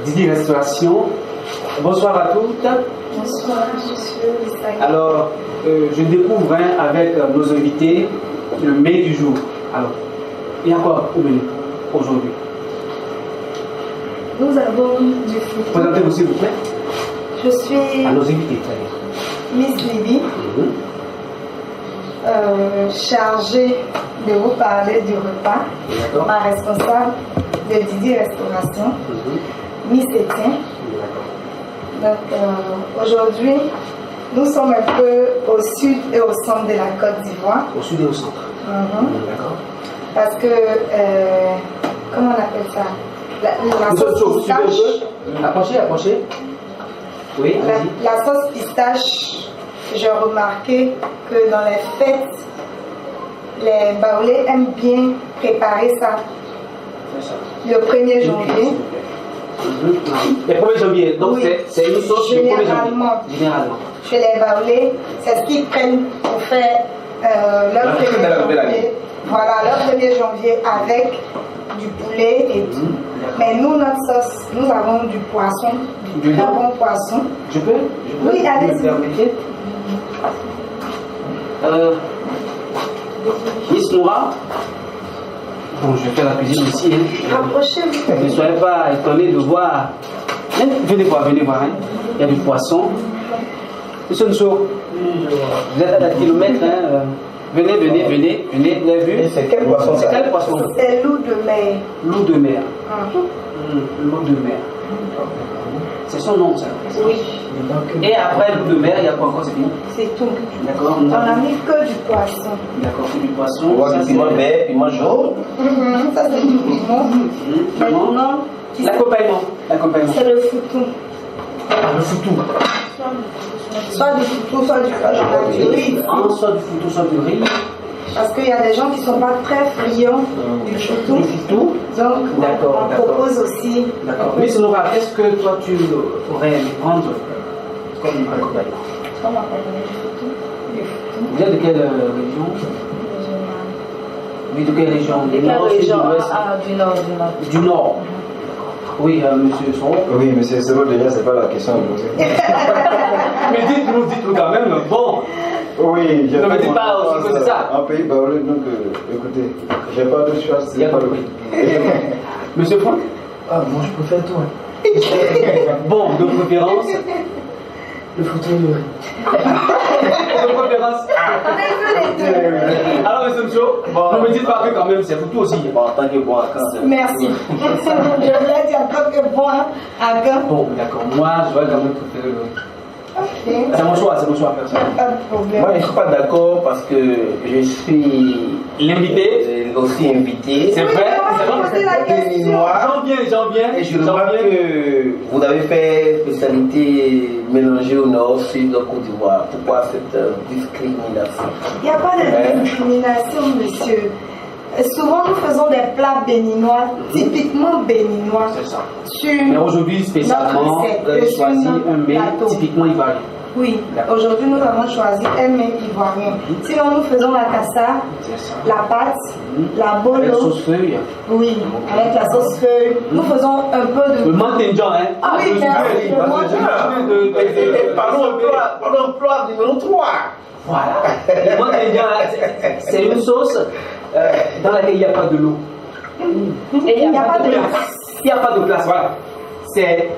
Didi Restauration. Bonsoir à toutes. Bonsoir, je suis Lisa. Alors, je découvre avec nos invités le mets du jour. Alors, il y a quoi au menu aujourd'hui? Nous avons du foot. Présentez-vous s'il vous plaît. Je suis À nos invités. Miss Lily, chargée de vous parler du repas. Ma responsable de Didi Restauration, Miss Etienne. Donc aujourd'hui, nous sommes un peu au sud et au centre de la Côte d'Ivoire. Au sud et au centre. D'accord. Parce que, comment on appelle ça? La sauce pistache. Approchez. Oui, la sauce pistache, j'ai remarqué que dans les fêtes, les Baoulés aiment bien préparer ça. Le 1er janvier. Le 1er janvier, donc oui. C'est une sauce le 1er janvier. Généralement. Chez les Baoulés, c'est ce qu'ils prennent pour faire leur 1er janvier. Voilà, leur 1er janvier avec du poulet et tout. Mais nous, notre sauce, nous avons du poisson, du très bon poisson. Je peux? Oui, allez-y. Miss Noura. Bon, je vais faire la cuisine aussi. Rapprochez-vous. Ne soyez pas étonnés de voir. Venez voir. Hein. Il y a du poisson. Monsieur Nso, vous êtes à la kilomètre. Hein. Venez. Vous avez vu? C'est quel poisson? C'est quel poisson? C'est loup de mer. Loup de mer. Loup de mer. C'est son nom, ça? Oui. Et après loup de mer, il y a quoi encore? C'est fini? C'est tout. D'accord. On n'a mis que du poisson. D'accord, c'est du poisson. On voit du piment vert, piment jaune. Ça, c'est du piment. Maintenant, L'accompagnement. c'est le foutou. Le foutou. Soit du foutou, soit du riz. Soit du foutou, soit du riz. Parce qu'il y a des gens qui ne sont pas très friands du foutou. Donc, on propose aussi. D'accord. Mais Sonora, qu'est-ce que toi tu aurais aimé prendre comme accompagnement? Comment on appelle du foutou? Vous êtes de quelle région? Oui, de quelle région? De quelle région? Du nord. Du nord. Oui, monsieur Soro. Oui, monsieur Soro, déjà, c'est pas la question à poser. Mais dites-nous quand même, bon. Oui, je ne me dites pas aussi que c'est ça. Un pays baoulé, donc écoutez, j'ai pas de choix, c'est pas le prix. Monsieur Franck? Ah, moi je préfère tout. Bon, de préférence? Le foutu et le riz. De préférence? Alors, monsieur Mcho, ne me dites pas que quand même c'est foutu aussi. Bon, en tant que bon à quand. Merci. Je voulais dire en tant que bon à quand. Bon, d'accord. Moi, je vais quand même préférer le riz. Ah, C'est mon choix, c'est mon choix personnel. Pas de problème. Moi, je ne suis pas d'accord parce que je suis l'invité, aussi invité. C'est vrai, poser la question. J'en viens. Et je remarque que vous avez fait spécialité mélangée au Nord, Sud, au Côte d'Ivoire. Pourquoi cette discrimination? Il n'y a pas de discrimination, monsieur. Souvent, nous faisons des plats béninois, typiquement béninois. C'est ça. Sur Mais aujourd'hui, spécialement, vous avez choisi un mets typiquement ivoirien. Oui, aujourd'hui, nous avons choisi un mets ivoirien. Sinon, nous faisons la cassa, la pâte, la bolo. Avec sauce feuille. Oui, avec la sauce feuille. Nous faisons un peu de... Le mantenjan, hein? Ah oui, merci. Parlons emploi numéro 3. Voilà. Le mantenjan, c'est une sauce dans laquelle il n'y a pas de l'eau. Et il n'y a pas de place. Il n'y a pas de place, voilà. C'est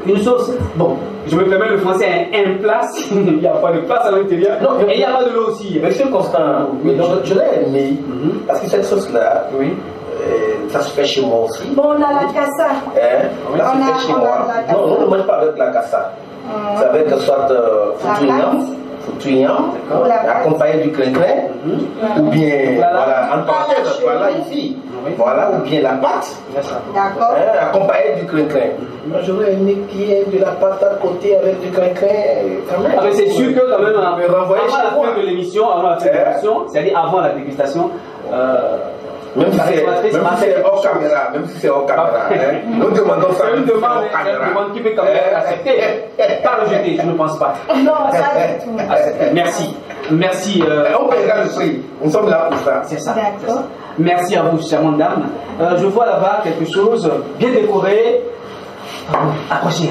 une sauce. Bon, je me permets le français, un place. Il n'y a pas de place à l'intérieur. Non, et il n'y a pas de l'eau aussi. Monsieur Constant, je l'ai aimé. Parce que cette sauce-là, ça se fait chez moi aussi. Bon, on a la cassa. Là, ça se fait chez moi. Non, on ne mange pas avec la cassa. C'est avec soit foutrignam, accompagné du crin-crin, ou bien, voilà, en parenthèse, voilà ici. Voilà, ou bien la pâte, accompagnée du crin-crin. Moi, j'aurais aimé qu'il y ait de la pâte à côté avec du crin-crin quand même. Ah, mais c'est sûr que quand même, avant renvoyer la fin de l'émission, c'est-à-dire avant la dégustation, même si c'est hors caméra, nous demandons ça. C'est une demande qui peut quand même accepter, pas rejeter, je ne pense pas. Non, pas du tout. Merci. Merci. On paiera le prix. Nous sommes là pour ça. C'est ça. Merci à vous, charmante dame. Je vois là-bas quelque chose bien décoré. Approchez.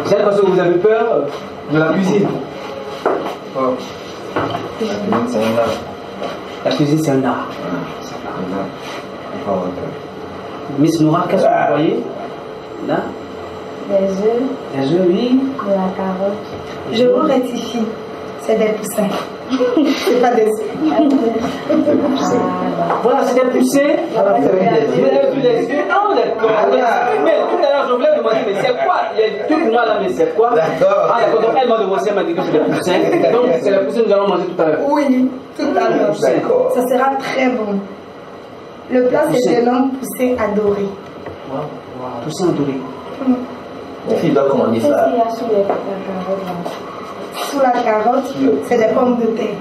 J'ai l'impression que vous avez peur de la cuisine. La cuisine, c'est un art. Miss Noura, qu'est-ce que vous voyez là? Des œufs. Des œufs, oui. De la carotte. Je vous rectifie. C'est des poussins. C'est pas des œufs. Voilà, c'est des poussins. Vous avez vu les œufs? Non, d'accord. Mais tout à l'heure, je voulais demander, mais c'est quoi? Les trucs noirs là, mais c'est quoi? Ah, d'accord. Donc, elle m'a demandé, elle m'a dit que c'est des poussins. Donc, c'est les poussins que nous allons manger tout à l'heure. Oui, tout à l'heure. Ça sera très bon. Le plat, c'est un homme poussé adoré. Poussé adoré. Il doit commander ça. Qu'est-ce qu'il y a sous la carotte? C'est des pommes de terre.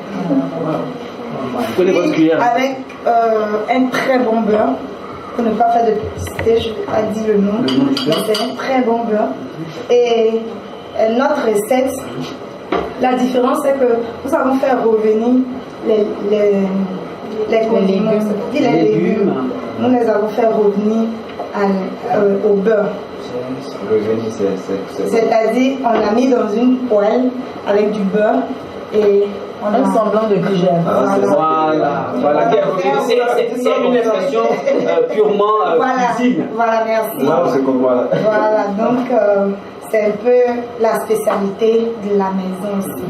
Prenez votre cuillère. Avec un très bon beurre. Pour ne pas faire de publicité, je n'ai pas dit le nom. Mais c'est un très bon beurre. Et notre recette, la différence, c'est que nous allons faire revenir les légumes. Nous les avons fait revenir au beurre. C'est-à-dire, on l'a mis dans une poêle avec du beurre et on a un semblant de gel. Voilà. C'est une expression purement cuisine. Voilà, merci. Voilà, donc c'est un peu la spécialité de la maison aussi.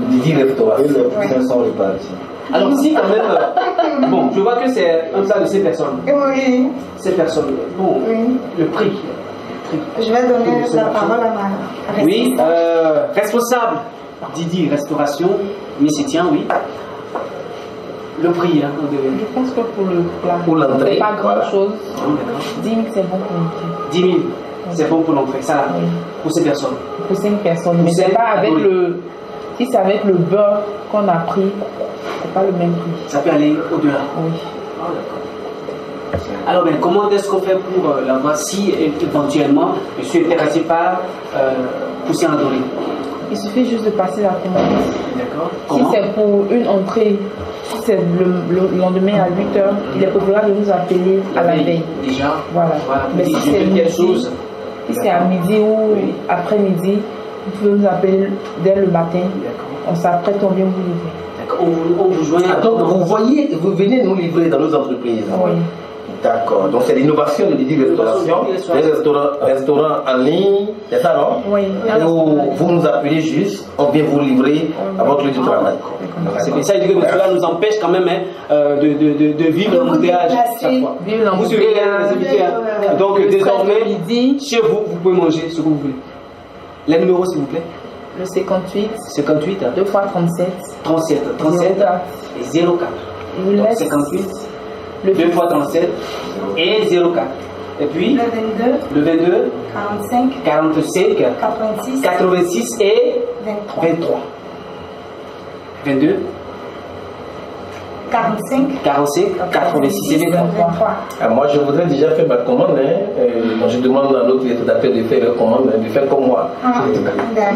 Alors ici quand même, bon, je vois que c'est un plat de 6 personnes. Oui. 7 personnes. Bon, le prix. Je vais donner la parole à ma responsable. Oui, responsable Didi Restauration, Missitien, oui. Le prix, hein, on devait. Je pense que pour le plat, pour l'entrée, c'est pas grand chose. 10 000 c'est bon pour l'entrée. 10 000 c'est bon pour l'entrée, ça, pour 6 personnes. Pour 5 personnes, mais c'est pas avec le. Si c'est avec le beurre qu'on a pris, c'est pas le même prix. Ça peut aller au-delà. Oui. Ah, d'accord. Alors, ben, comment est-ce qu'on fait pour l'avoir si éventuellement je suis intéressé par pousser en doré? Il suffit juste de passer la commande. D'accord. Si c'est pour une entrée, si c'est le lendemain à 8 h, il est préférable de nous appeler à la veille. Déjà. Voilà. Mais si c'est midi, si c'est à midi ou après-midi, vous pouvez nous appeler dès le matin. On s'apprête, on vient vous livrer. D'accord. On vous joint. Donc vous venez nous livrer dans nos entreprises. Oui. D'accord. Donc c'est l'innovation de Didi Restauration, les restaurants en ligne, c'est ça, non? Oui. Vous nous appelez juste, on vient vous livrer à votre lieu de travail. C'est ça, que cela nous empêche quand même de vivre l'embouteillage chaque fois. Vous serez les invités. Donc désormais, chez vous, vous pouvez manger ce que vous voulez. Les numéros, s'il vous plaît. Le 58. 58. 2 x 37. 37 et 04. Donc 58. Le 2 x 37 et 04. Et puis le 22. 45. 86 et 23. 22. 45, 86 et 23. Moi, je voudrais déjà faire ma commande. Je demande à l'autre rédacteur de faire la commande, de faire comme moi.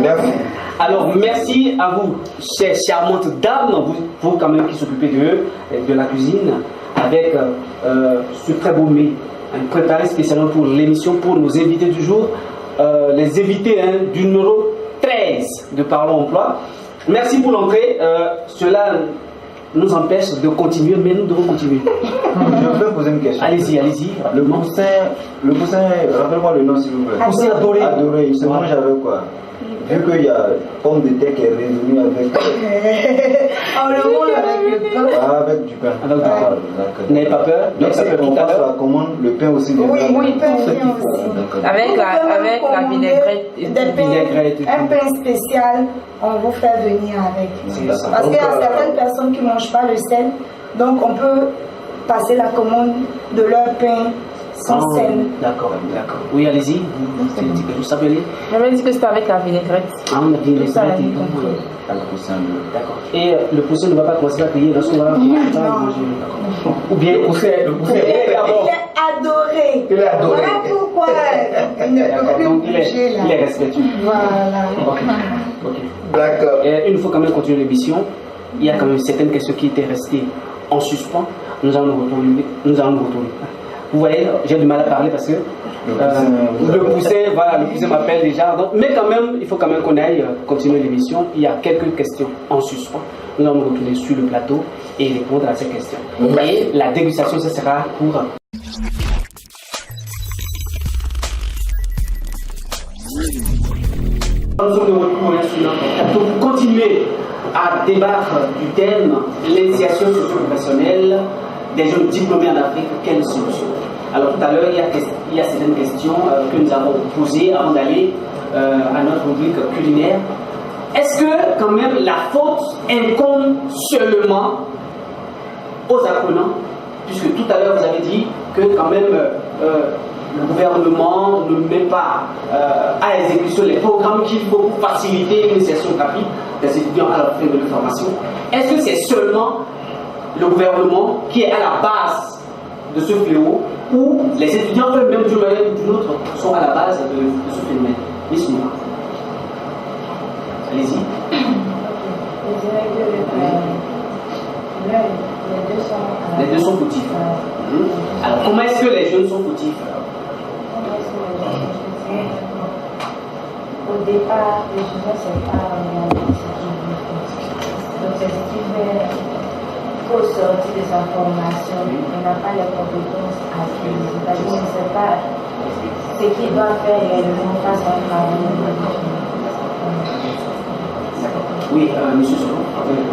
Merci. Alors, merci à vous, chères charmantes dames, vous quand même qui s'occupez de la cuisine, avec ce très beau mets préparé spécialement pour l'émission, pour nos invités du jour, les invités du numéro 13 de Parlons Emploi. Merci pour l'entrée. Cela nous empêche de continuer, mais nous devons continuer. Je veux poser une question. Allez-y. Le poussin, rappelle-moi le nom s'il vous plaît. Poussin adoré. Adoré, il se mange avec quoi? Vu qu'il y a pomme de terre qui est résolue avec. On le mange avec le pain. Avec du pain. Vous n'avez pas peur? Donc, si on passe la commande, le pain aussi. Oui, le pain aussi. Avec la vinaigrette. Un pain spécial, on vous fait venir avec. Parce qu'il y a certaines personnes qui ne mangent pas le sel, donc on peut passer la commande de leur pain sans sel. D'accord. Oui, allez-y. Vous savez. J'avais dit que c'était avec la vinaigrette. Ah, on a dit vinaigrette. D'accord. Et le poussin ne va pas commencer à payer lorsqu'on va manger. Ou bien le poussin il est adoré. Voilà pourquoi il ne peut plus bouger là. Il est respectueux. Voilà. Ok. D'accord. Et il faut quand même continuer l'émission. Il y a quand même certaines questions qui étaient restées en suspens. Nous allons nous retourner. Vous voyez, j'ai du mal à parler parce que le poussin m'appelle déjà. Donc, mais quand même, il faut quand même qu'on aille continuer l'émission. Il y a quelques questions en suspens. Nous allons nous retourner sur le plateau et répondre à ces questions. Et la dégustation, ce sera pour... Nous sommes de retour sur notre plateau pour continuer à débattre du thème l'initiation socio-professionnelle des jeunes diplômés en Afrique, quelle solution? Alors tout à l'heure, il y a certaines questions que nous avons posées avant d'aller à notre rubrique culinaire. Est-ce que quand même la faute incombe seulement aux apprenants? Puisque tout à l'heure vous avez dit que quand même le gouvernement ne met pas à exécution les programmes qu'il faut pour faciliter l'initiation rapide des étudiants à la fin de leur formation. Est-ce que c'est seulement le gouvernement qui est à la base de ce fléau, ou les étudiants eux-mêmes d'une manière ou d'une autre sont à la base de ce phénomène? Miss Noura. Allez-y. Je dirais que les deux sont fautifs. Alors comment est-ce que les jeunes sont fautifs? Au départ, les jeunes ne savent pas regarder ce qu'ils veulent. Donc c'est ce qui fait qu'au sortir de sa formation, il n'a pas les compétences acquises. C'est-à-dire qu'il ne sait pas ce qu'il doit faire réellement face à un travail. Oui, monsieur Solo.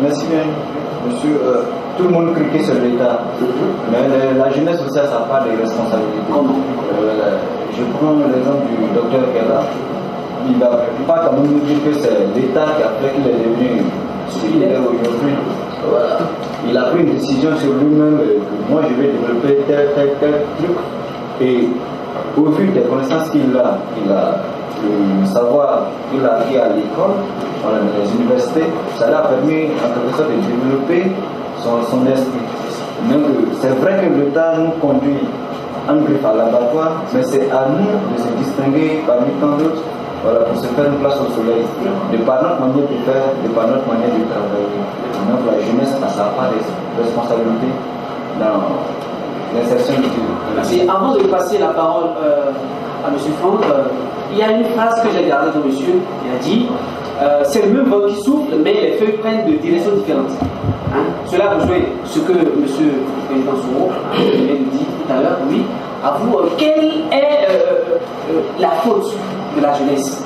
Merci bien, monsieur. Tout le monde critique sur l'État. Mais la jeunesse aussi a sa part de responsabilité. Comment? Je prends l'exemple du docteur Kella. Il ne va pas quand même nous dire que c'est l'État qui a fait qu'il est devenu ce qu'il est aujourd'hui. Voilà. Il a pris une décision sur lui-même que moi je vais développer tel truc. Et au vu des connaissances qu'il a, le savoir qu'il a acquis à l'école, dans les universités, ça lui a permis en quelque sorte de développer son esprit. Donc c'est vrai que l'État nous conduit en griffe à l'abattoir, mais c'est à nous de se distinguer parmi tant d'autres, voilà, pour se faire une place au soleil, de par notre manière de faire, de par notre manière de travailler. Donc la jeunesse a sa part de responsabilité dans l'insertion du pays. Merci. Avant de passer la parole à M. Franck, il y a une phrase que j'ai gardée de monsieur qui a dit c'est le même vent qui souffle, mais les feuilles prennent de directions différentes. Cela rejoint ce que M. le Président Soro vient de dire tout à l'heure. Oui, à vous, quelle est la faute de la jeunesse?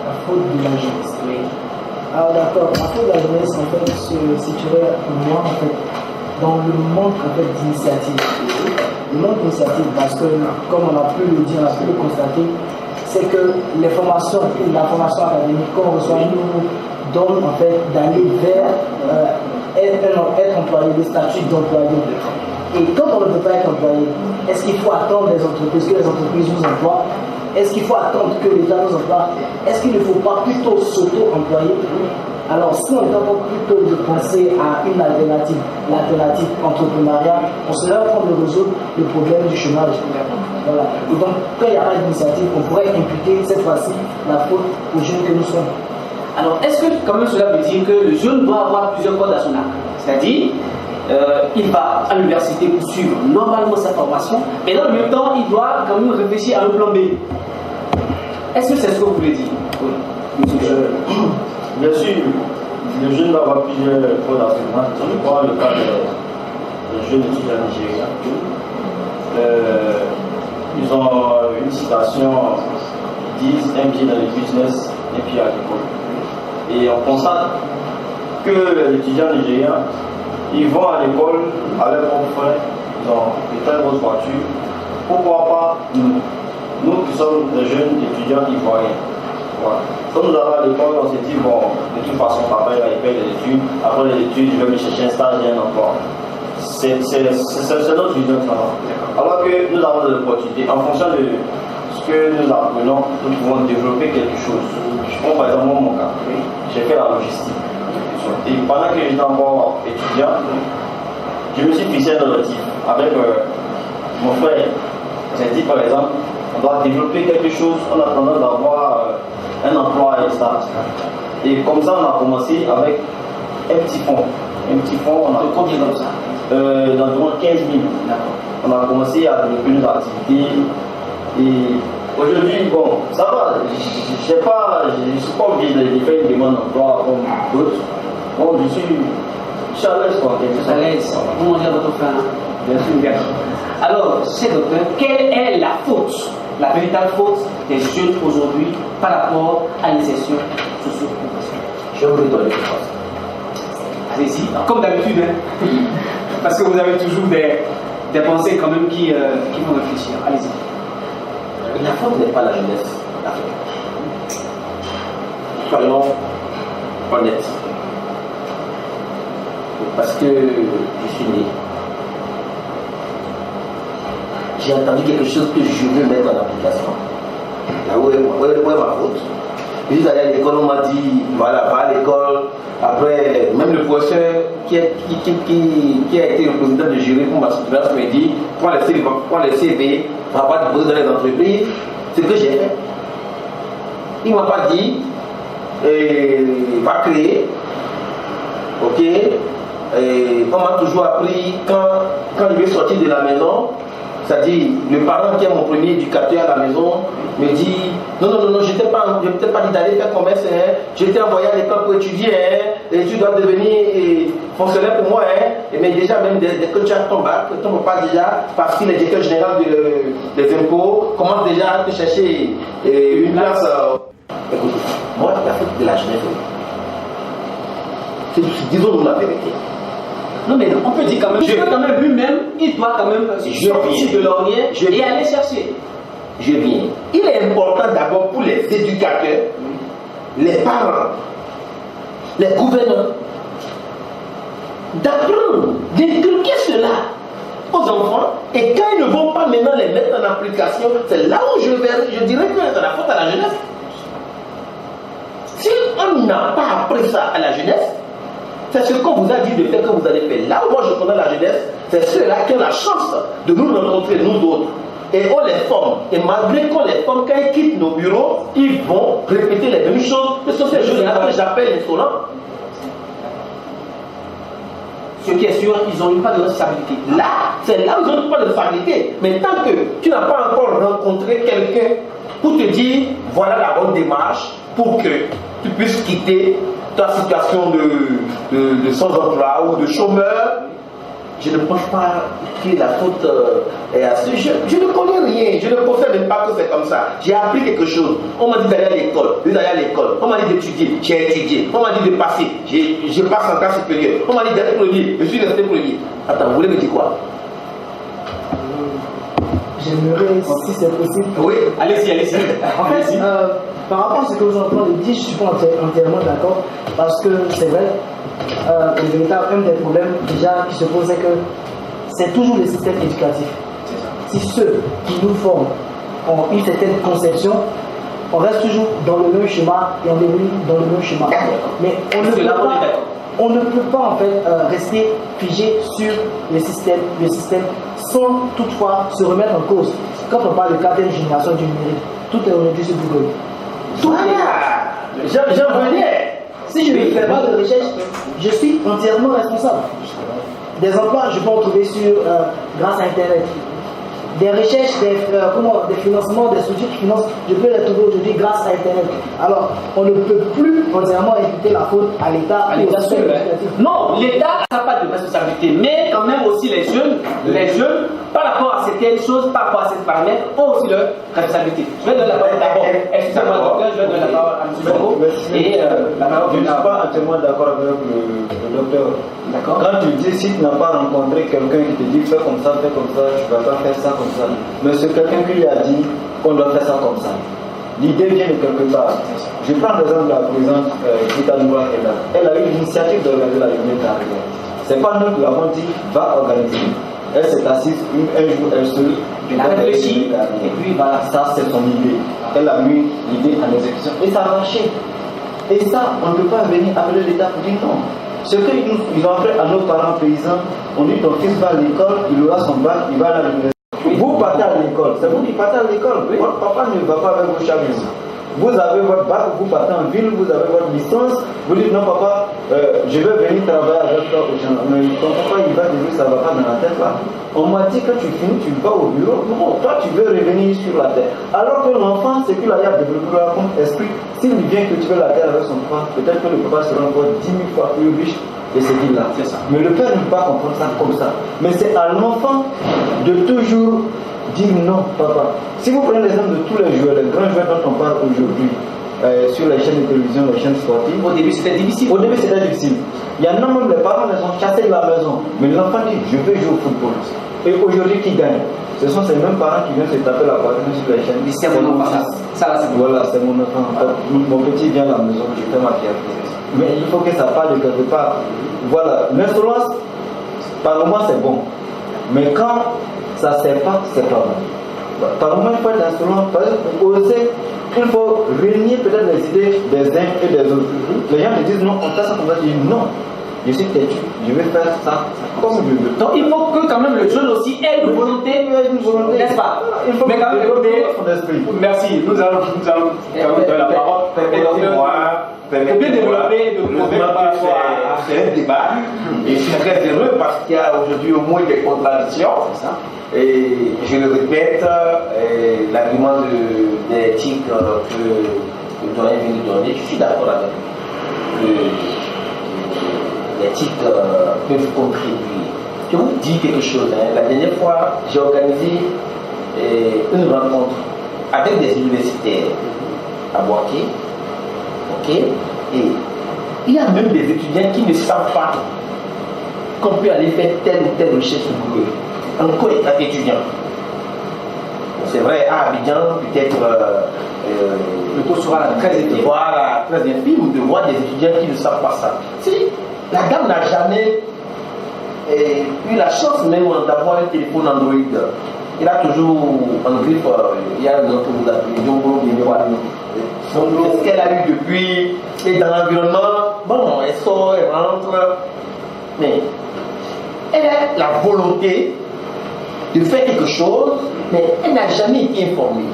La faute de la jeunesse, oui. Ah d'accord, la faute de la jeunesse en fait se situerait pour moi en fait dans le manque en fait d'initiative. Le manque d'initiative parce que comme on a pu le dire, on a pu le constater, c'est que les formations et la formation académique qu'on reçoit nous donne en fait d'aller vers être employé, le statut d'employé. Et quand on ne peut pas être employé, est-ce qu'il faut attendre des entreprises, que les entreprises nous emploient? Est-ce qu'il faut attendre que l'État nous emploie? Est-ce qu'il ne faut pas plutôt s'auto-employer? Alors, si on est en train plutôt de penser à une alternative, l'alternative entrepreneuriat, on serait en train de résoudre le problème du chômage. Voilà. Et donc, quand il n'y a pas d'initiative, on pourrait imputer cette fois-ci la faute aux jeunes que nous sommes. Alors, est-ce que quand même cela veut dire que le jeune doit avoir plusieurs cordes à son arc? C'est-à-dire, il va à l'université pour suivre normalement sa formation, mais dans le même temps, il doit quand même réfléchir à un plan B. Est-ce que c'est ce que vous voulez dire? Oui. Bien sûr, le jeune doit avoir plusieurs cordes à son arc. Je crois le cas des jeunes étudiants nigériens. Ils ont une citation, ils disent un pied dans le business, un pied à l'école. Et on constate que les étudiants nigériens, ils vont à l'école à leurs propres frais, ils ont de très grosses voitures. Pourquoi pas nous qui sommes des jeunes étudiants ivoiriens? Voilà. Quand nous allons à l'école, on s'est dit, bon, de toute façon, papa il paye les études, après les études, je vais me chercher un stage et un emploi. C'est notre vision de ça. Alors que nous avons des opportunités, en fonction de ce que nous apprenons, nous pouvons développer quelque chose. Je prends par exemple mon cas, j'ai fait la logistique. Et pendant que j'étais encore étudiant, je me suis fixé un objectif avec mon frère. J'ai dit par exemple, on doit développer quelque chose en attendant d'avoir un emploi et stable. Et comme ça, on a commencé avec un petit fonds. Un petit fonds, on a combien comme ça? D'environ 15 000. On a commencé à développer nos activités. Et aujourd'hui, bon, ça va. Je ne suis pas obligé de faire une demande d'emploi comme d'autres. Bon, je suis à l'aise, quoi. À l'aise. Comment dire votre frère? Bien sûr, bien. Alors, cher docteur, quelle est la faute, la véritable faute des jeunes aujourd'hui par rapport à l'insertion socio-professionnelle? Je vais vous donner une phrase. Allez-y, comme d'habitude, hein. Parce que vous avez toujours des pensées quand même qui vont réfléchir. Allez-y. La faute n'est pas la jeunesse. Soyons honnêtes. Parce que je suis né. J'ai entendu quelque chose que je veux mettre en application. Là où est ma faute? Je suis allé à l'école, on m'a dit, voilà, va à l'école. Après, même le professeur qui a été le président de jury pour ma soutenance me dit, prends les CV, on va pas te poser dans les entreprises. C'est ce que j'ai fait. Il ne m'a pas dit, va créer, ok. Et on m'a toujours appris, quand je vais sortir de la maison, c'est-à-dire le parent qui est mon premier éducateur à la maison me dit non, je ne t'ai pas dit d'aller faire commerce, hein. Je t'ai envoyé à l'école pour étudier, hein. Et tu dois devenir fonctionnaire pour moi, hein. Mais déjà, même dès que tu as ton bac, ton papa déjà, parce qu'il est directeur général des impôts, commence déjà à te chercher une place. Écoute, moi, la faute de la jeunesse, disons-nous la vérité. Non, mais on peut dire quand même, quand même lui-même, il doit quand même sortir de l'ornier et aller chercher. Je viens. Il est important d'abord pour les éducateurs, les parents, les gouvernants, d'apprendre, d'inculquer cela aux enfants. Et quand ils ne vont pas maintenant les mettre en application, c'est là où je dirais que c'est la faute à la jeunesse. Si on n'a pas appris ça à la jeunesse, c'est ce qu'on vous a dit de faire que vous allez faire. Là où moi je connais la jeunesse, c'est ceux-là qui ont la chance de nous rencontrer, nous autres. Et on les forme. Et malgré qu'on les forme, quand ils quittent nos bureaux, ils vont répéter les mêmes choses. Ce sont ces choses-là que j'appelle insolents. Ce qui est sûr, ils n'ont pas de responsabilité. Là, c'est là où ils n'ont pas de responsabilité. Mais tant que tu n'as pas encore rencontré quelqu'un pour te dire, voilà la bonne démarche pour que tu puisses quitter ta situation de sans-emploi ou de chômeur, je ne pense pas que la faute est à ce jeu. Je ne connais rien, je ne pensais même pas que c'est comme ça. J'ai appris quelque chose. On m'a dit d'aller à l'école, on m'a dit d'étudier, j'ai étudié. On m'a dit de passer, je passe en classe supérieure. On m'a dit d'être premier, je suis resté premier. Attends, vous voulez me dire quoi? j'aimerais, si c'est possible. Oui, allez-y. En fait, par rapport à ce que vous êtes en train de dire, je ne suis pas entièrement d'accord, parce que c'est vrai, un des problèmes déjà qui se pose, c'est que c'est toujours le système éducatif. Si ceux qui nous forment ont une certaine conception, on reste toujours dans le même schéma et on évolue dans le même schéma. Mais on ne peut pas en fait rester figé sur le système sans toutefois se remettre en cause. Quand on parle de quatrième génération du numérique, tout est aujourd'hui sur Google. J'en revenais. Si je ne fais pas de recherche, je suis entièrement responsable. Des emplois, je peux en trouver grâce à Internet. Des recherches, des financements, des structures qui financent, je peux les trouver aujourd'hui grâce à Internet. Alors, on ne peut plus entièrement imputer la faute à l'État. Non, l'État n'a pas de responsabilité, mais quand même aussi les jeunes, par rapport à certaines choses, par rapport à ces paramètres, ont aussi leur responsabilité. Je vais donner la parole d'abord. Excusez-moi, docteur, je vais donner la parole à M. Bongo. Et la parole je ne suis pas entièrement d'accord avec le docteur. D'accord. Quand tu dis, si tu n'as pas rencontré quelqu'un qui te dit fais comme ça, tu ne vas pas faire ça comme ça. Mais c'est quelqu'un qui lui a dit qu'on doit faire ça comme ça. L'idée vient de quelque part. Je prends l'exemple de la présidente Gita Noura Keda. Elle a eu l'initiative d'organiser la journée carrière. C'est pas nous qui l'avons dit, va organiser. Elle s'est assise un jour, elle seule. Elle a réfléchi. Et puis voilà, ça c'est son idée. Elle a mis l'idée en exécution. Et ça a marché. Et ça, on ne peut pas venir appeler l'État pour dire non. Ce qu'ils ont fait à nos parents paysans, on dit ton fils va à l'école, il aura son bac, il va à l'université. Vous partez à l'école, c'est vous qui partez à l'école. Votre papa ne va pas avec vos chavis. Vous avez votre bac, vous partez en ville, vous avez votre licence, vous dites non papa, je vais venir travailler avec toi. Mais ton papa il va dire ça ne va pas dans la tête là. On m'a dit que tu finis, tu vas au bureau. Non, toi tu veux revenir sur la terre. Alors que l'enfant, c'est qu'il a développé comme esprit. S'il vient cultiver la terre avec son papa, peut-être que le papa sera encore 10 000 fois plus riche de ce qu'il a. C'est ça. Mais le père ne peut pas comprendre ça comme ça. Mais c'est à l'enfant de toujours dire non, papa. Si vous prenez l'exemple de tous les joueurs, les grands joueurs dont on parle aujourd'hui, sur les chaînes de télévision, les chaînes sportives. Au début c'était difficile. Il y en a même les parents les ont chassés de la maison. Mais l'enfant dit je veux jouer au football. Et aujourd'hui qui gagne? Ce sont ces mêmes parents qui viennent se taper la poitrine sur les chaînes. C'est mon enfant. Voilà, c'est mon enfant. Mon petit vient à la maison, je fais ma fierté. Mais il faut que ça parle de quelque part. Voilà, l'insolence, par moment c'est bon. Mais quand ça ne sert pas, c'est pas bon. Par moment il faut être insolent, pour oser. Il faut réunir peut-être les idées des uns et des autres. Les gens me disent non, on fait ça comme ça. Je dis non, je suis têtu, je vais faire ça comme je veux. Donc il faut que quand même le jeune aussi ait une volonté, n'est-ce pas? Il faut mais quand même son esprit. Merci, nous allons donner la parole. Permettez-moi bien développer c'est un débat et je suis très heureux parce qu'il y a aujourd'hui au moins des contradictions. Et je le répète, l'argument d'éthique que le doyen vient de donner, je suis d'accord avec lui. L'éthique peut contribuer. Je vous dis quelque chose. La dernière fois, j'ai organisé une rencontre avec des universitaires à Boaké. Ok, et il y a même des étudiants qui ne savent pas qu'on peut aller faire telle ou telle recherche sur Google. Encore état étudiant. C'est vrai, à Abidjan, peut-être le taux sera très élevé. Voilà, très infime de voir des étudiants qui ne savent pas ça. Si la dame n'a jamais eu la chance même d'avoir un téléphone Android, il a toujours en griffe, il y a un autre vous appelez Jumbo, ce qu'elle a eu depuis, et dans l'environnement, bon, elle sort, elle rentre, mais elle a la volonté de faire quelque chose, mais elle n'a jamais été informée,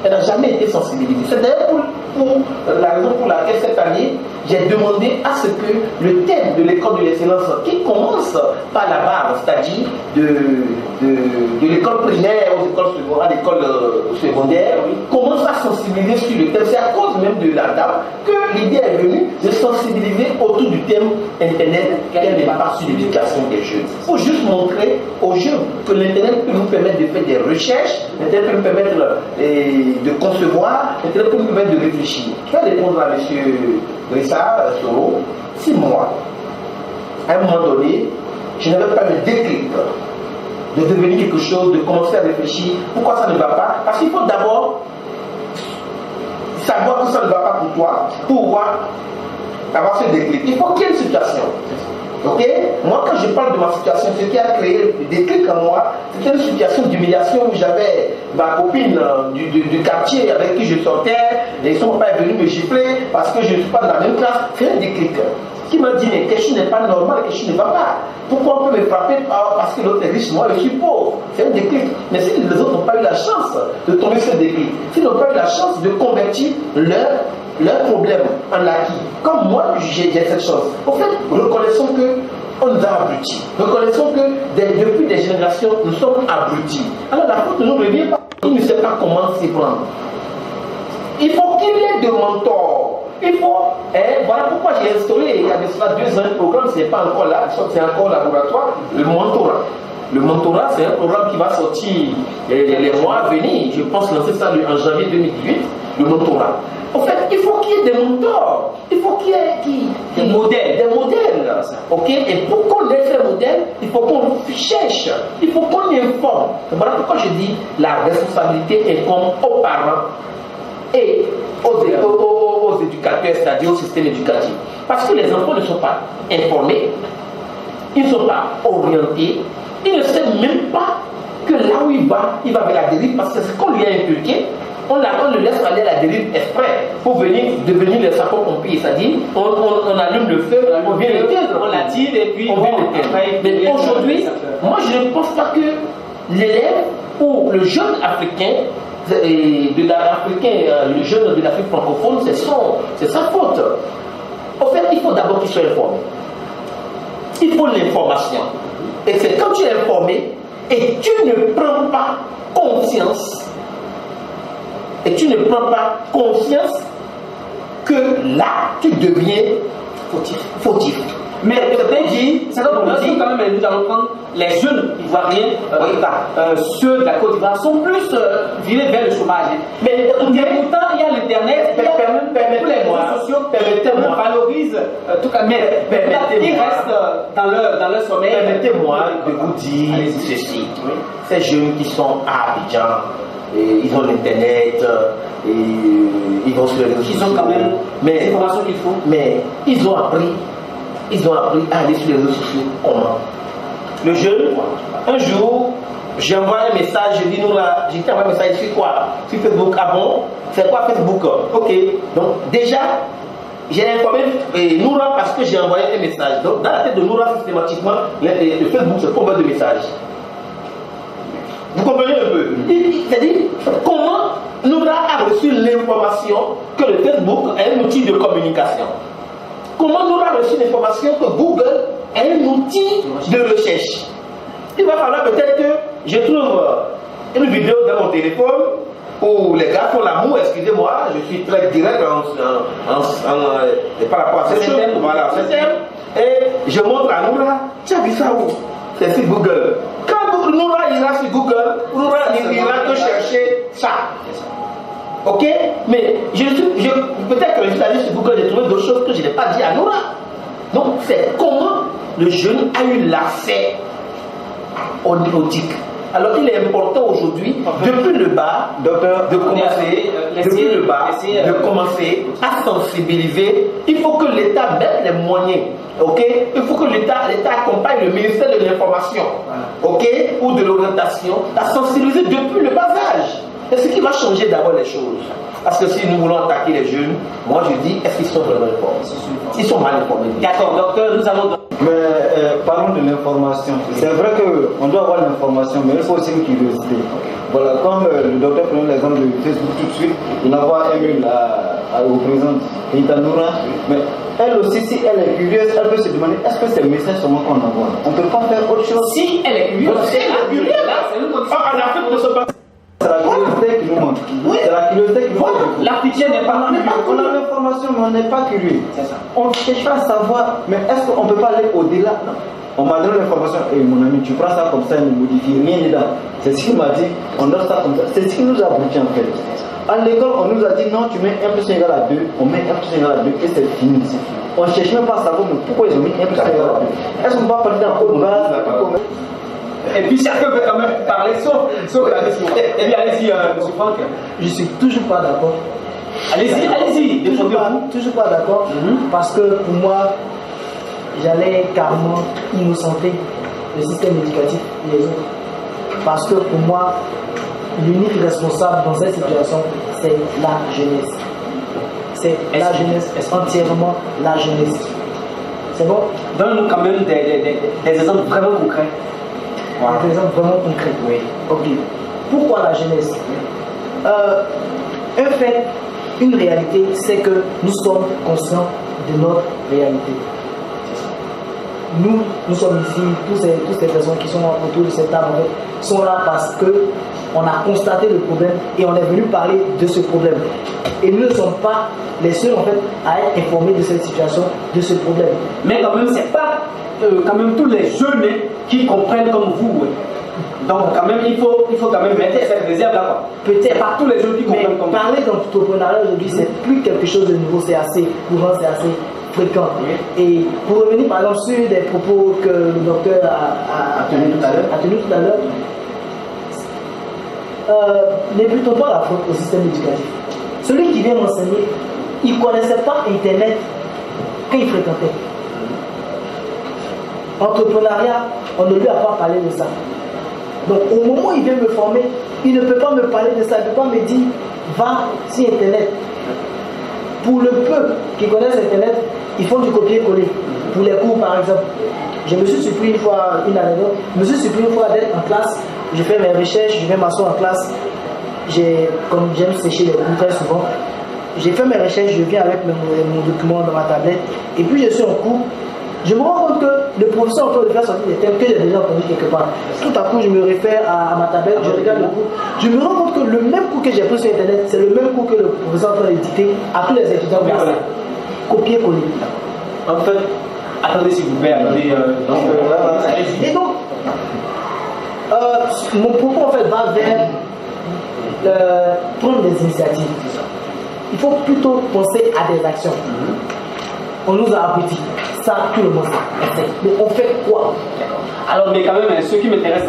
elle n'a jamais été sensibilisée. C'est d'ailleurs pour la raison pour laquelle cette année, j'ai demandé à ce que le thème de l'école de l'excellence, qui commence par la base, c'est-à-dire de l'école primaire à l'école secondaire, commence à sensibiliser sur le thème. C'est à cause même de la dame que l'idée est venue de sensibiliser autour du thème Internet, qu'elle n'est pas sur l'éducation des jeunes. Il faut juste montrer aux jeunes que l'Internet peut nous permettre de faire des recherches, l'Internet peut nous permettre de concevoir, l'Internet peut nous permettre de réfléchir. Je vais répondre à M. Rissa Soro. 6 mois, à un moment donné, je n'avais pas le déclic de devenir quelque chose, de commencer à réfléchir. Pourquoi ça ne va pas? Parce qu'il faut d'abord savoir que ça ne va pas pour toi, pour pouvoir avoir ce déclic. Il faut qu'il y ait une situation. Ok? Moi, quand je parle de ma situation, ce qui a créé le déclic en moi, c'était une situation d'humiliation où j'avais ma copine du quartier avec qui je sortais, et son papa est venu me gifler parce que je ne suis pas dans la même classe. C'est un déclic qui m'a dit, mais quelque chose n'est pas normal, quelque chose ne va pas. Pourquoi on peut me frapper parce que l'autre est riche, moi je suis pauvre? C'est un déclic. Mais si les autres n'ont pas eu la chance de tomber sur ce déclic, s'ils n'ont pas eu la chance de convertir leur problème en acquis, comme moi j'ai cette chance. En fait, reconnaissons que on nous a abrutis. Reconnaissons que depuis des générations, nous sommes abrutis. Alors la faute ne nous revient pas. Il ne sait pas comment s'y prendre. Il faut qu'il y ait de mentors. Il faut, voilà pourquoi j'ai instauré il y a de cela 2 ans un programme, ce n'est pas encore là, c'est encore laboratoire, le mentorat. Le mentorat, c'est un programme qui va sortir les mois à venir. Je pense lancer ça en janvier 2018, le mentorat. En fait, il faut qu'il y ait des mentors. Il faut qu'il y ait des modèles. Des modèles. Ok? Et pour qu'on ait ces modèles, il faut qu'on cherche. Il faut qu'on informe. Voilà pourquoi je dis la responsabilité incombe aux parents et aux éducateurs, c'est-à-dire au système éducatif. Parce que les enfants ne sont pas informés, ils ne sont pas orientés, ils ne savent même pas que là où il va vers la dérive, parce que c'est ce qu'on lui a inculqué. On le laisse aller à la dérive exprès pour devenir les sapeurs-pompiers, c'est-à-dire on allume le feu, on vient l'éteindre, on l'attire et puis on vient l'éteindre. Mais aujourd'hui, moi je ne pense pas que l'élève ou le jeune africain, le jeune de l'Afrique francophone, c'est sa faute. En fait, il faut d'abord qu'il soit informé. Il faut l'information. Et c'est quand tu es informé et tu ne prends pas conscience, que là, tu deviens fautif. Mais certains disent, quand même, nous allons prendre les jeunes ivoiriens, ceux de la Côte d'Ivoire, sont plus virés vers le chômage. Mais pourtant, il y a l'Internet, permettez-moi, les réseaux sociaux valorisent, en tout cas, mais ils restent dans leur sommeil. Permettez-moi de vous dire ceci. Ces jeunes qui sont à Abidjan, et ils ont l'internet, et ils vont sur les réseaux sociaux. Ils ont quand même les informations qu'il faut. Mais ils ont appris à aller sur les réseaux sociaux. Comment? Le jeune, un jour, j'ai envoyé un message, je dis nous là, j'ai envoyé un message sur quoi? Sur Facebook. Ah bon? C'est quoi Facebook? Ok. Donc déjà, j'ai informé Noura parce que j'ai envoyé un message. Donc dans la tête de Noura, systématiquement, le Facebook se combat de messages. Vous comprenez un peu? C'est-à-dire, comment Noura a reçu l'information que le Facebook est un outil de communication? Comment Noura a reçu l'information que Google est un outil de recherche? Il va falloir peut-être que je trouve une vidéo dans mon téléphone où les gars font l'amour, excusez-moi, je suis très direct par rapport à cette chose. Voilà, et je montre à Noura, tu as vu ça où? C'est sur Google. Quand Noura ira sur Google, Noura ira te chercher ça. Ok? Mais peut-être que je suis allé sur Google, j'ai trouvé d'autres choses que je n'ai pas dit à Noura. Donc, c'est comment le jeune a eu l'accès au nautique. Alors qu'il est important aujourd'hui, depuis le bas, de commencer à sensibiliser. Il faut que l'État mette les moyens. Ok? Il faut que l'État accompagne le ministère de l'Information, ok, ou de l'orientation, à sensibiliser depuis le bas âge. C'est ce qui va changer d'abord les choses. Parce que si nous voulons attaquer les jeunes, moi je dis, est-ce qu'ils sont vraiment informés? Ils sont mal informés. D'accord, docteur, nous allons... Mais parlons de l'information. C'est vrai qu'on doit avoir l'information, mais il faut aussi une curiosité. Voilà, comme le docteur prenait l'exemple de Facebook tout de suite, il envoie un mail au président Keïta Noura, mais elle aussi, si elle est curieuse, elle peut se demander est-ce que c'est le message seulement qu'on envoie? On ne peut pas faire autre chose. Si elle est curieuse, c'est une condition. En Afrique ne se passe. C'est la curiosité qui nous manque. Oui. C'est la curiosité qui nous manque. L'Africain n'est pas curieux. On a l'information, mais on n'est pas curieux. C'est ça. On ne cherche pas à savoir, mais est-ce qu'on ne peut pas aller au-delà? Non. On m'a donné l'information, et mon ami, tu prends ça comme ça, ne modifie rien dedans. C'est ce qu'il m'a dit, on donne ça comme ça. C'est ce qui nous a abouti en fait. À l'école, on nous a dit non, tu mets 1 plus 1 égale à 2, on met 1 plus 1 égale à 2 et c'est fini. On ne cherche même pas à savoir mais pourquoi ils ont mis 1 plus 1 égale à 2. Est-ce qu'on va parler dans le base? Et puis chacun veut quand même parler, sauf la question. Et puis allez-y, M. Franck. Je suis toujours pas d'accord. Allez-y. Toujours pas d'accord, parce que pour moi, j'allais carrément innocenter le système éducatif et les autres. Parce que pour moi, l'unique responsable dans cette situation, c'est la jeunesse. C'est la jeunesse, entièrement la jeunesse. C'est bon? Donne-nous quand même des exemples vraiment concrets. Voilà. Des exemples vraiment concrets. Oui. Ok. Pourquoi la jeunesse? Un fait, une réalité, c'est que nous sommes conscients de notre réalité. Nous sommes ici, toutes ces personnes qui sont autour de cette table en fait, sont là parce que on a constaté le problème et on est venu parler de ce problème. Et nous ne sommes pas les seuls en fait à être informés de cette situation, de ce problème. Mais quand même, c'est pas quand même tous les jeunes qui comprennent comme vous. Donc quand même, il faut quand même mettre cette réserve là. Peut-être pas tous les jeunes qui comprennent comme vous. Parler d'entrepreneuriat aujourd'hui, c'est plus quelque chose de nouveau, c'est assez courant, c'est assez fréquent. Et pour revenir par exemple sur des propos que le docteur a tenu tout à l'heure, n'imputons pas la faute au système éducatif. Celui qui vient m'enseigner, il ne connaissait pas Internet quand il fréquentait. Entrepreneuriat, on ne lui a pas parlé de ça. Donc au moment où il vient me former, il ne peut pas me parler de ça, il ne peut pas me dire va sur Internet. Pour le peu qui connaissent Internet, ils font du copier-coller. Pour les cours par exemple, je me suis surpris une fois, une anecdote, je me suis surpris une fois d'être en classe, je fais mes recherches, je vais m'asseoir en classe, comme j'aime sécher les cours très souvent, j'ai fait mes recherches, je viens avec mon document dans ma tablette, et puis je suis en cours, je me rends compte que le professeur est en train de faire sortir des thèmes que j'ai déjà entendus quelque part. Tout à coup, je me réfère à ma tablette, je regarde le cours, je me rends compte que le même cours que j'ai pris sur Internet, c'est le même cours que le professeur est en train de dicter à tous les étudiants. Copier-coller. En fait, attendez s'il vous plaît, et donc, mon propos en fait va vers prendre des initiatives. Il faut plutôt penser à des actions. On nous a abouti. Ça, tout le monde sait. Mais on fait quoi? Alors, mais quand même, ce qui m'intéresse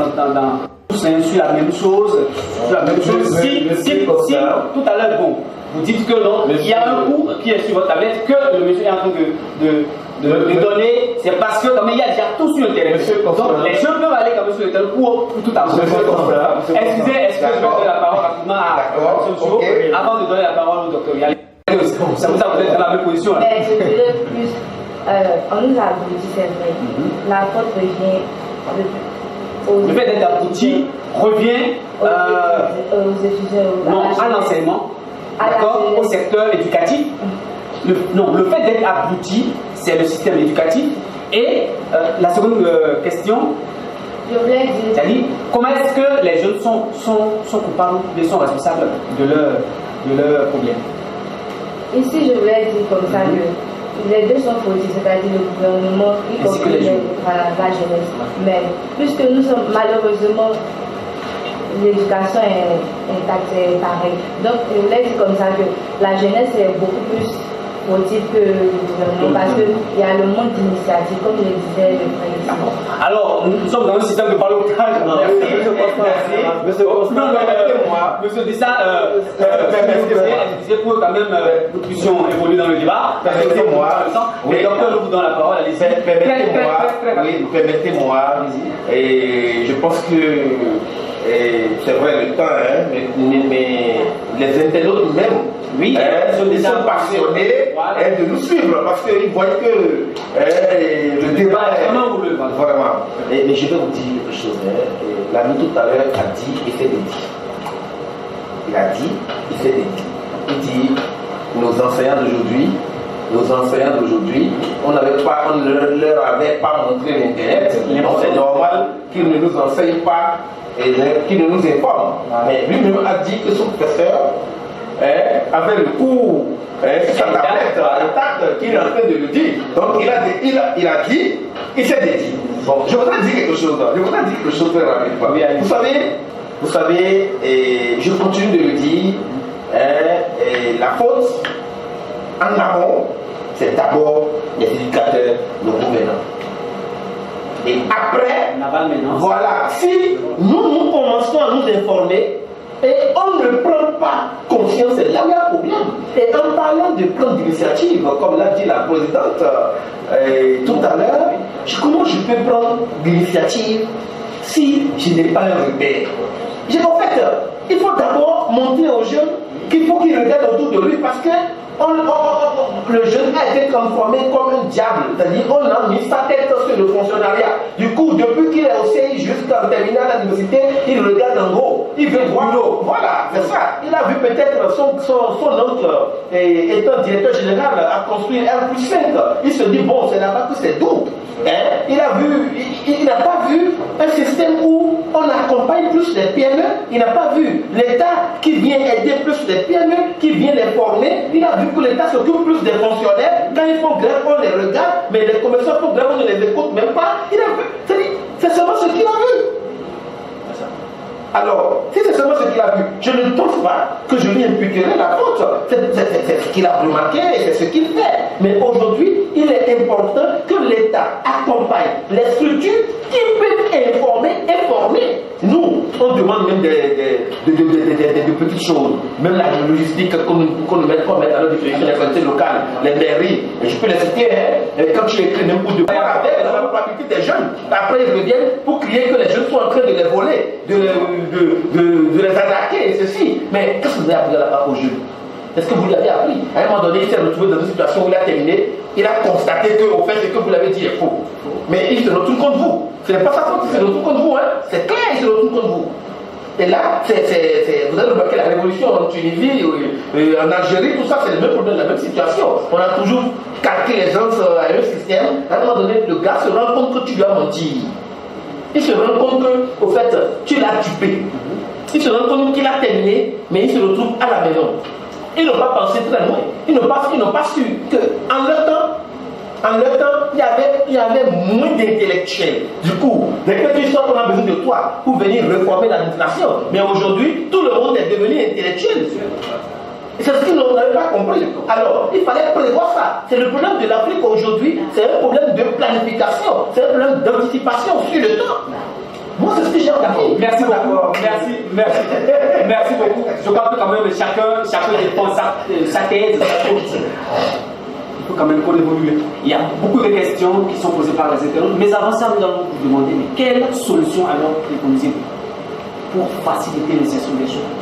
c'est sur la même chose. Si, tout à l'heure, bon, vous dites que non, il y a un cours qui est sur votre tablette que le monsieur est en train de donner, c'est parce que comme il y a déjà tout sur Internet. Donc les jeunes peuvent aller comme sur Internet pour tout apprendre. Excusez, est-ce que je vais donner la parole rapidement à M. Joe avant de donner la parole au docteur Yali? Ça vous a peut-être dans la même position là. Mais je dirais plus, on nous a abouti, c'est vrai. La faute revient le fait d'être abouti revient aux étudiants, non, à l'enseignement, d'accord, au secteur éducatif. Le fait d'être abouti, c'est le système éducatif. Et la seconde question, c'est-à-dire, comment est-ce que les jeunes sont coupables ou sont responsables de leur problème? Ici, je voulais dire comme ça que les deux sont fautifs, c'est-à-dire le gouvernement, y compris la jeunesse. Mais puisque nous sommes malheureusement, l'éducation est intacte, c'est pareil. Donc, je voulais dire comme ça que la jeunesse est beaucoup plus fautive que le gouvernement parce qu'il y a le manque d'initiative, comme je le disais le frère ici. Alors, nous sommes dans un système de ballottage. Monsieur Dissa, c'est pour quand même nous puissions évoluer dans le débat. Permettez-moi, le docteur nous donne la parole. Permettez-moi, et je pense que c'est vrai le temps, mais les internautes même, oui, sont passionnés de nous suivre parce qu'ils voient que le débat est vraiment. Mais je vais vous dire quelque chose. L'ami tout à l'heure a dit et fait des dits. Il a dit, il fait des dits. Il dit nos enseignants d'aujourd'hui, on ne leur avait pas montré l'Internet. Donc c'est normal qu'ils ne nous enseignent pas et qu'ils ne nous informent. Mais lui-même a dit que son professeur avait le cours sa tablette intacte qu'il est en train de le dire. Donc il a dit, il s'est dit. Bon, je voudrais dire quelque chose très rapidement. Vous savez, et je continue de le dire, la faute en amont, c'est d'abord les éducateurs, nos gouvernants. Et après, voilà, si nous commençons à nous informer et on ne prend pas conscience, c'est là où il y a un problème. Et en parlant de plan d'initiative, comme l'a dit la présidente tout à l'heure, comment je peux prendre l'initiative si je n'ai pas un repère? En fait, il faut d'abord montrer aux jeunes qu'il faut qu'ils regardent autour de lui parce que le jeune a été transformé comme un diable. C'est-à-dire on a mis sa tête sur le fonctionnariat. Du coup, depuis qu'il est au CI jusqu'en terminale à l'université, il regarde en haut. Il veut voir l'eau. Voilà, c'est ça. Il a vu peut-être son oncle étant directeur général a construit R+5. Il se dit, bon, c'est là-bas que c'est doux. Hein? Il n'a pas vu un système où on accompagne plus les PME. Il n'a pas vu l'État qui vient aider plus les PME, qui vient les former. Il a vu que l'État s'occupe plus des fonctionnaires. Quand ils font grève, on les regarde, mais les commerçants font grève, on ne les écoute même pas. Il a vu. C'est seulement ce qu'il a vu. Alors, si c'est seulement ce qu'il a vu, je ne pense pas que je lui imputerai la faute. C'est ce qu'il a remarqué et c'est ce qu'il fait. Mais aujourd'hui, il est important que l'État accompagne les structures qui peuvent informer et former. Nous, on demande même des petites choses, même la logistique qu'on met à la disposition des collectivités locales, les mairies. Et je peux les citer, quand tu écris même pour de avec la probabilité des jeunes, après ils reviennent pour crier que les jeunes sont en train de les voler, de les attaquer et ceci. Mais qu'est-ce que vous avez appris là-bas aux jeunes? Est-ce que vous l'avez appris? À un moment donné, il s'est retrouvé dans une situation où il a terminé, il a constaté que, au fait, ce que vous l'avez dit est faux. Mais il se retourne contre vous. Ce n'est pas sa faute, il se retourne contre vous. Hein. C'est clair, il se retourne contre vous. Et là, vous avez remarqué la révolution en Tunisie, en Algérie, tout ça, c'est le même problème, la même situation. On a toujours calqué les gens à un système. À un moment donné, le gars se rend compte que tu lui as menti. Il se rend compte que, au fait, tu l'as tué. Il se rend compte qu'il a terminé, mais il se retrouve à la maison. Ils n'ont pas pensé très loin. Ils n'ont pas su qu'en leur temps, il y avait moins d'intellectuels. Du coup, dès que tu sors, on a besoin de toi pour venir reformer l'administration. Mais aujourd'hui, tout le monde est devenu intellectuel. C'est ce qu'ils n'avaient pas compris. Alors, il fallait prévoir ça. C'est le problème de l'Afrique aujourd'hui. C'est un problème de planification. C'est un problème d'anticipation sur le temps. Moi, c'est ce que j'ai entendu. Merci beaucoup. Merci beaucoup. Je crois que quand même chacun répond sa thèse, sa politique. Il faut quand même qu'on évolue. Il y a beaucoup de questions qui sont posées par les internautes. Mais avant ça, nous allons vous demander quelle solution alors préconisez-vous pour faciliter l'insertion des jeunes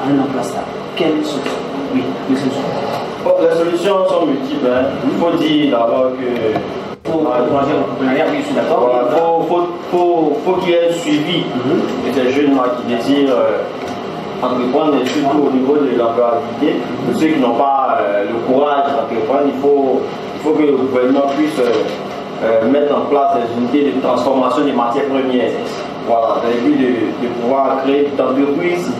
à un emploi stable? Quelle solution? Oui, les solutions. Bon, les solutions sont multiples. Hein. Il faut dire d'abord que pour encourager l'entrepreneuriat, oui, je suis d'accord. Voilà, faut qu'il y ait un suivi de ces jeunes qui désirent entreprendre, et surtout au niveau de l'employabilité. Pour ceux qui n'ont pas le courage d'entreprendre, il faut que le gouvernement puisse mettre en place des unités de transformation des matières premières. Voilà, dans le but de pouvoir créer une entreprise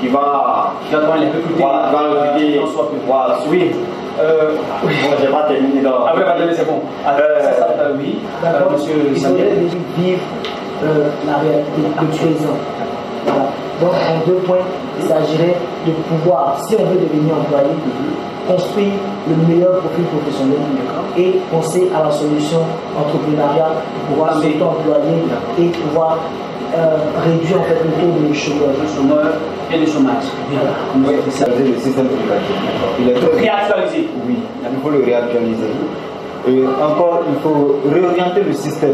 qui va recruter. Voilà, oui. Bon, j'ai pas terminé là. Après, c'est bon. Oui, monsieur Samuel. Il faut vivre la réalité du présent. Voilà. Donc, en 2 points, il s'agirait de pouvoir, si on veut devenir employé, construire le meilleur profil professionnel et penser à la solution entrepreneuriale pour pouvoir s'auto-employer et pouvoir réduire en fait le taux de chômeur et de chômage. Oui, c'est le système éducatif. Il est réactualisé. Oui, il faut le réactualiser. Et encore, il faut réorienter le système.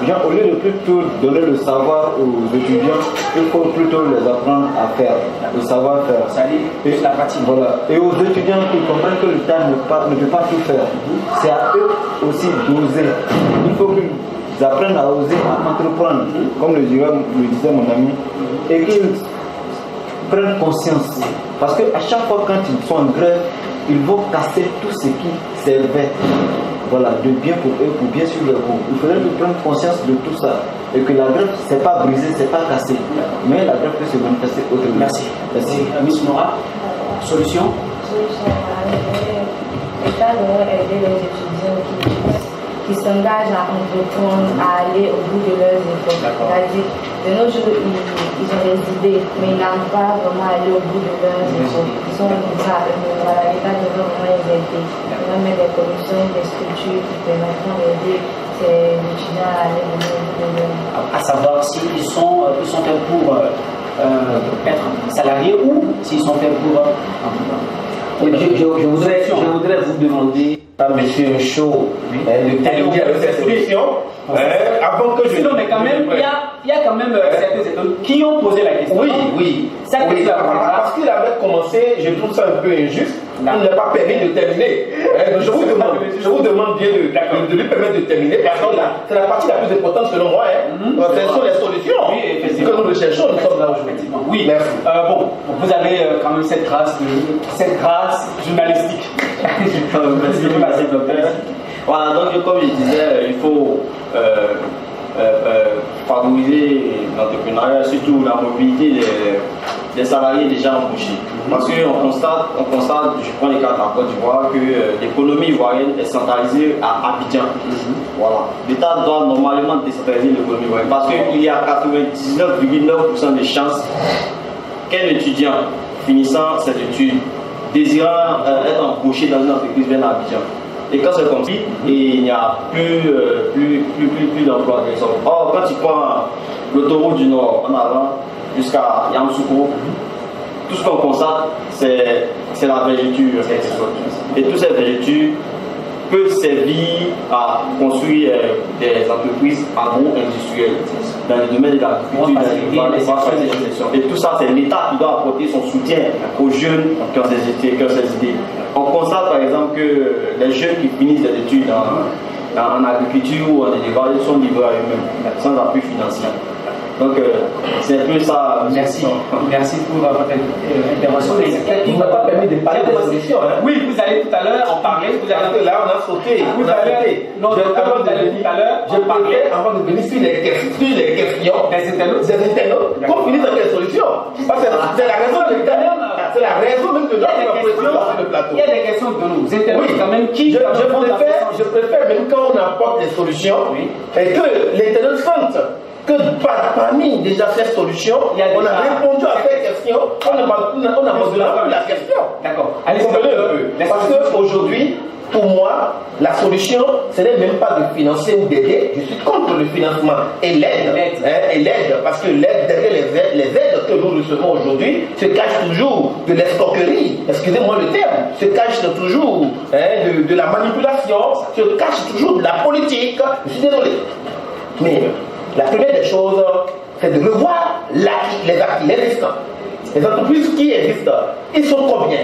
Genre, au lieu de plutôt donner le savoir aux étudiants, il faut plutôt les apprendre à faire, le savoir-faire. Et la pratique. Voilà. Et aux étudiants qui comprennent que l'État ne peut pas tout faire, c'est à eux aussi d'oser. Il faut qu'ils apprennent à oser, à entreprendre, comme le disait mon ami, et qu'ils prennent conscience. Parce qu'à chaque fois quand ils sont en grève, ils vont casser tout ce qui servait. Voilà, de bien pour eux, pour bien suivre leur cours. Il faudrait qu'ils prennent conscience de tout ça. Et que la grève, c'est pas brisé, c'est pas cassé. Mais la grève peut se manifester autrement. Merci. Merci. Miss Nora, solution? L'État devrait aider les étudiants qui s'engagent à entreprendre, à aller au bout de leurs efforts. C'est-à-dire, de nos jours, ils ont des idées, mais ils n'arrivent pas vraiment à aller au bout de leurs efforts. Ils sont l'État devrait vraiment les aider. Ils devraient mettre des commissions, des structures qui permettront d'aider ces ces étudiants allaient venir à savoir s'ils sont faits pour être salariés ou s'ils sont faits pour... Je voudrais vous demander à M. Chaud de terminer avec cette solution avant que je... Sinon, mais quand même, il y a quand même certaines écoles qui ont posé la question. Oui. Parce qu'il avait commencé, je trouve ça un peu injuste. Il n'a pas permis de terminer. Je vous demande bien de lui permettre de terminer parce que c'est la partie la plus importante selon moi. Ce sont les solutions que nous recherchons. Nous sommes là aujourd'hui. Oui, merci. Bon, vous avez quand même cette grâce journalistique. Merci, docteur. Voilà, donc comme je disais, il faut favoriser l'entrepreneuriat, surtout la mobilité des salariés déjà embauchés. Parce qu'on constate, je prends les cas en Côte d'Ivoire, que l'économie ivoirienne est centralisée à Abidjan. Voilà. L'État doit normalement décentraliser l'économie ivoirienne parce qu'il y a 99,9% de chances qu'un étudiant finissant cette étude, désirant être embauché dans une entreprise, vienne à Abidjan. Et quand c'est comme ça, il n'y a plus d'emploi. Or, quand tu prends l'autoroute du Nord en avant jusqu'à Yamoussoukro, tout ce qu'on constate, c'est la végéture. Et toute cette végéture peut servir à construire des entreprises agro-industrielles dans le domaine de l'agriculture, et tout ça, c'est l'État qui doit apporter son soutien aux jeunes qui ont ces idées. On constate par exemple que les jeunes qui finissent des études en agriculture ou en élevage sont livrés à eux-mêmes, sans appui financier. Donc, c'est un peu ça. Merci pour votre intervention. Il ne m'a pas permis de parler des solutions. Oui, vous allez tout à l'heure en parler. Là, on a sauté. Je parlais avant de venir sur les questions des internautes. Qu'on finisse avec les solutions. Parce que c'est la raison de notre pression sur le plateau. Il y a des questions de nous internautes quand même qui. Je préfère même quand on apporte des solutions et que l'internaute sente que parmi déjà ces solutions, on a répondu à ces questions, on a posé la question. D'accord. Allez, comprenez un peu. Parce qu'aujourd'hui, pour moi, la solution, ce n'est même pas de financer ou d'aider. Je suis contre le financement et l'aide. Parce que l'aide, derrière les aides que nous recevons aujourd'hui, se cache toujours de l'escroquerie, excusez-moi le terme, se cache toujours de la manipulation, se cache toujours de la politique. Je suis désolé. Mais la première des choses, c'est de revoir les acquis, les existants. Les entreprises qui existent, elles sont combien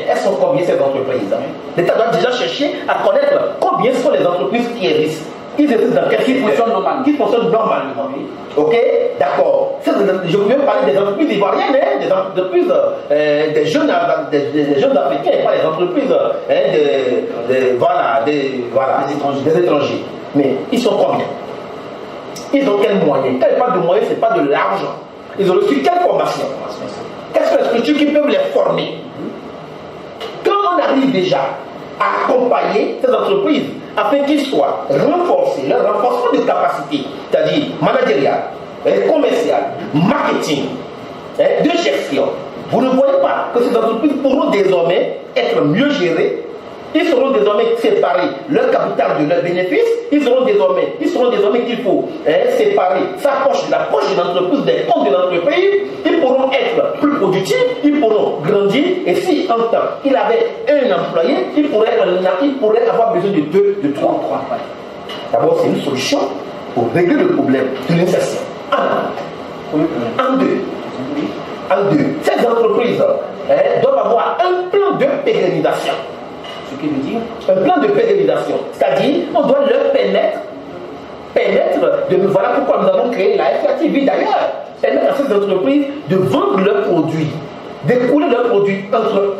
ces entreprises? L'État doit déjà chercher à connaître combien sont les entreprises qui existent. Ils existent dans quel qui fonctionnent normalement. Ok, d'accord. Je voulais parler des entreprises ivoiriennes, des entreprises des jeunes africains, et pas des entreprises des étrangers. Mais ils sont combien? Ils ont quels moyens? Quand il parle de moyens, ce n'est pas de l'argent. Ils ont reçu quelle formation? Quelles sont les structures qui peuvent les former? Quand on arrive déjà à accompagner ces entreprises afin qu'ils soient renforcés, leur renforcement de capacité, c'est-à-dire managérial, commercial, marketing, de gestion, vous ne voyez pas que ces entreprises pourront désormais être mieux gérées. Ils seront désormais séparés leur capital de leurs bénéfices. Ils seront désormais qu'il faut séparer sa poche de la poche de l'entreprise, des comptes de l'entreprise. Ils pourront être plus productifs, ils pourront grandir. Et si en temps il avait un employé, il pourrait avoir besoin de 2, de 3. D'abord, c'est une solution pour régler le problème de l'insertion. En deux, ces entreprises doivent avoir un plan de pérennisation. Ce qui veut dire un plan de pérennisation, c'est-à-dire on doit leur permettre de, voilà pourquoi nous avons créé la FRTV d'ailleurs, permettre à ces entreprises de vendre leurs produits, d'écouler leurs produits entre eux.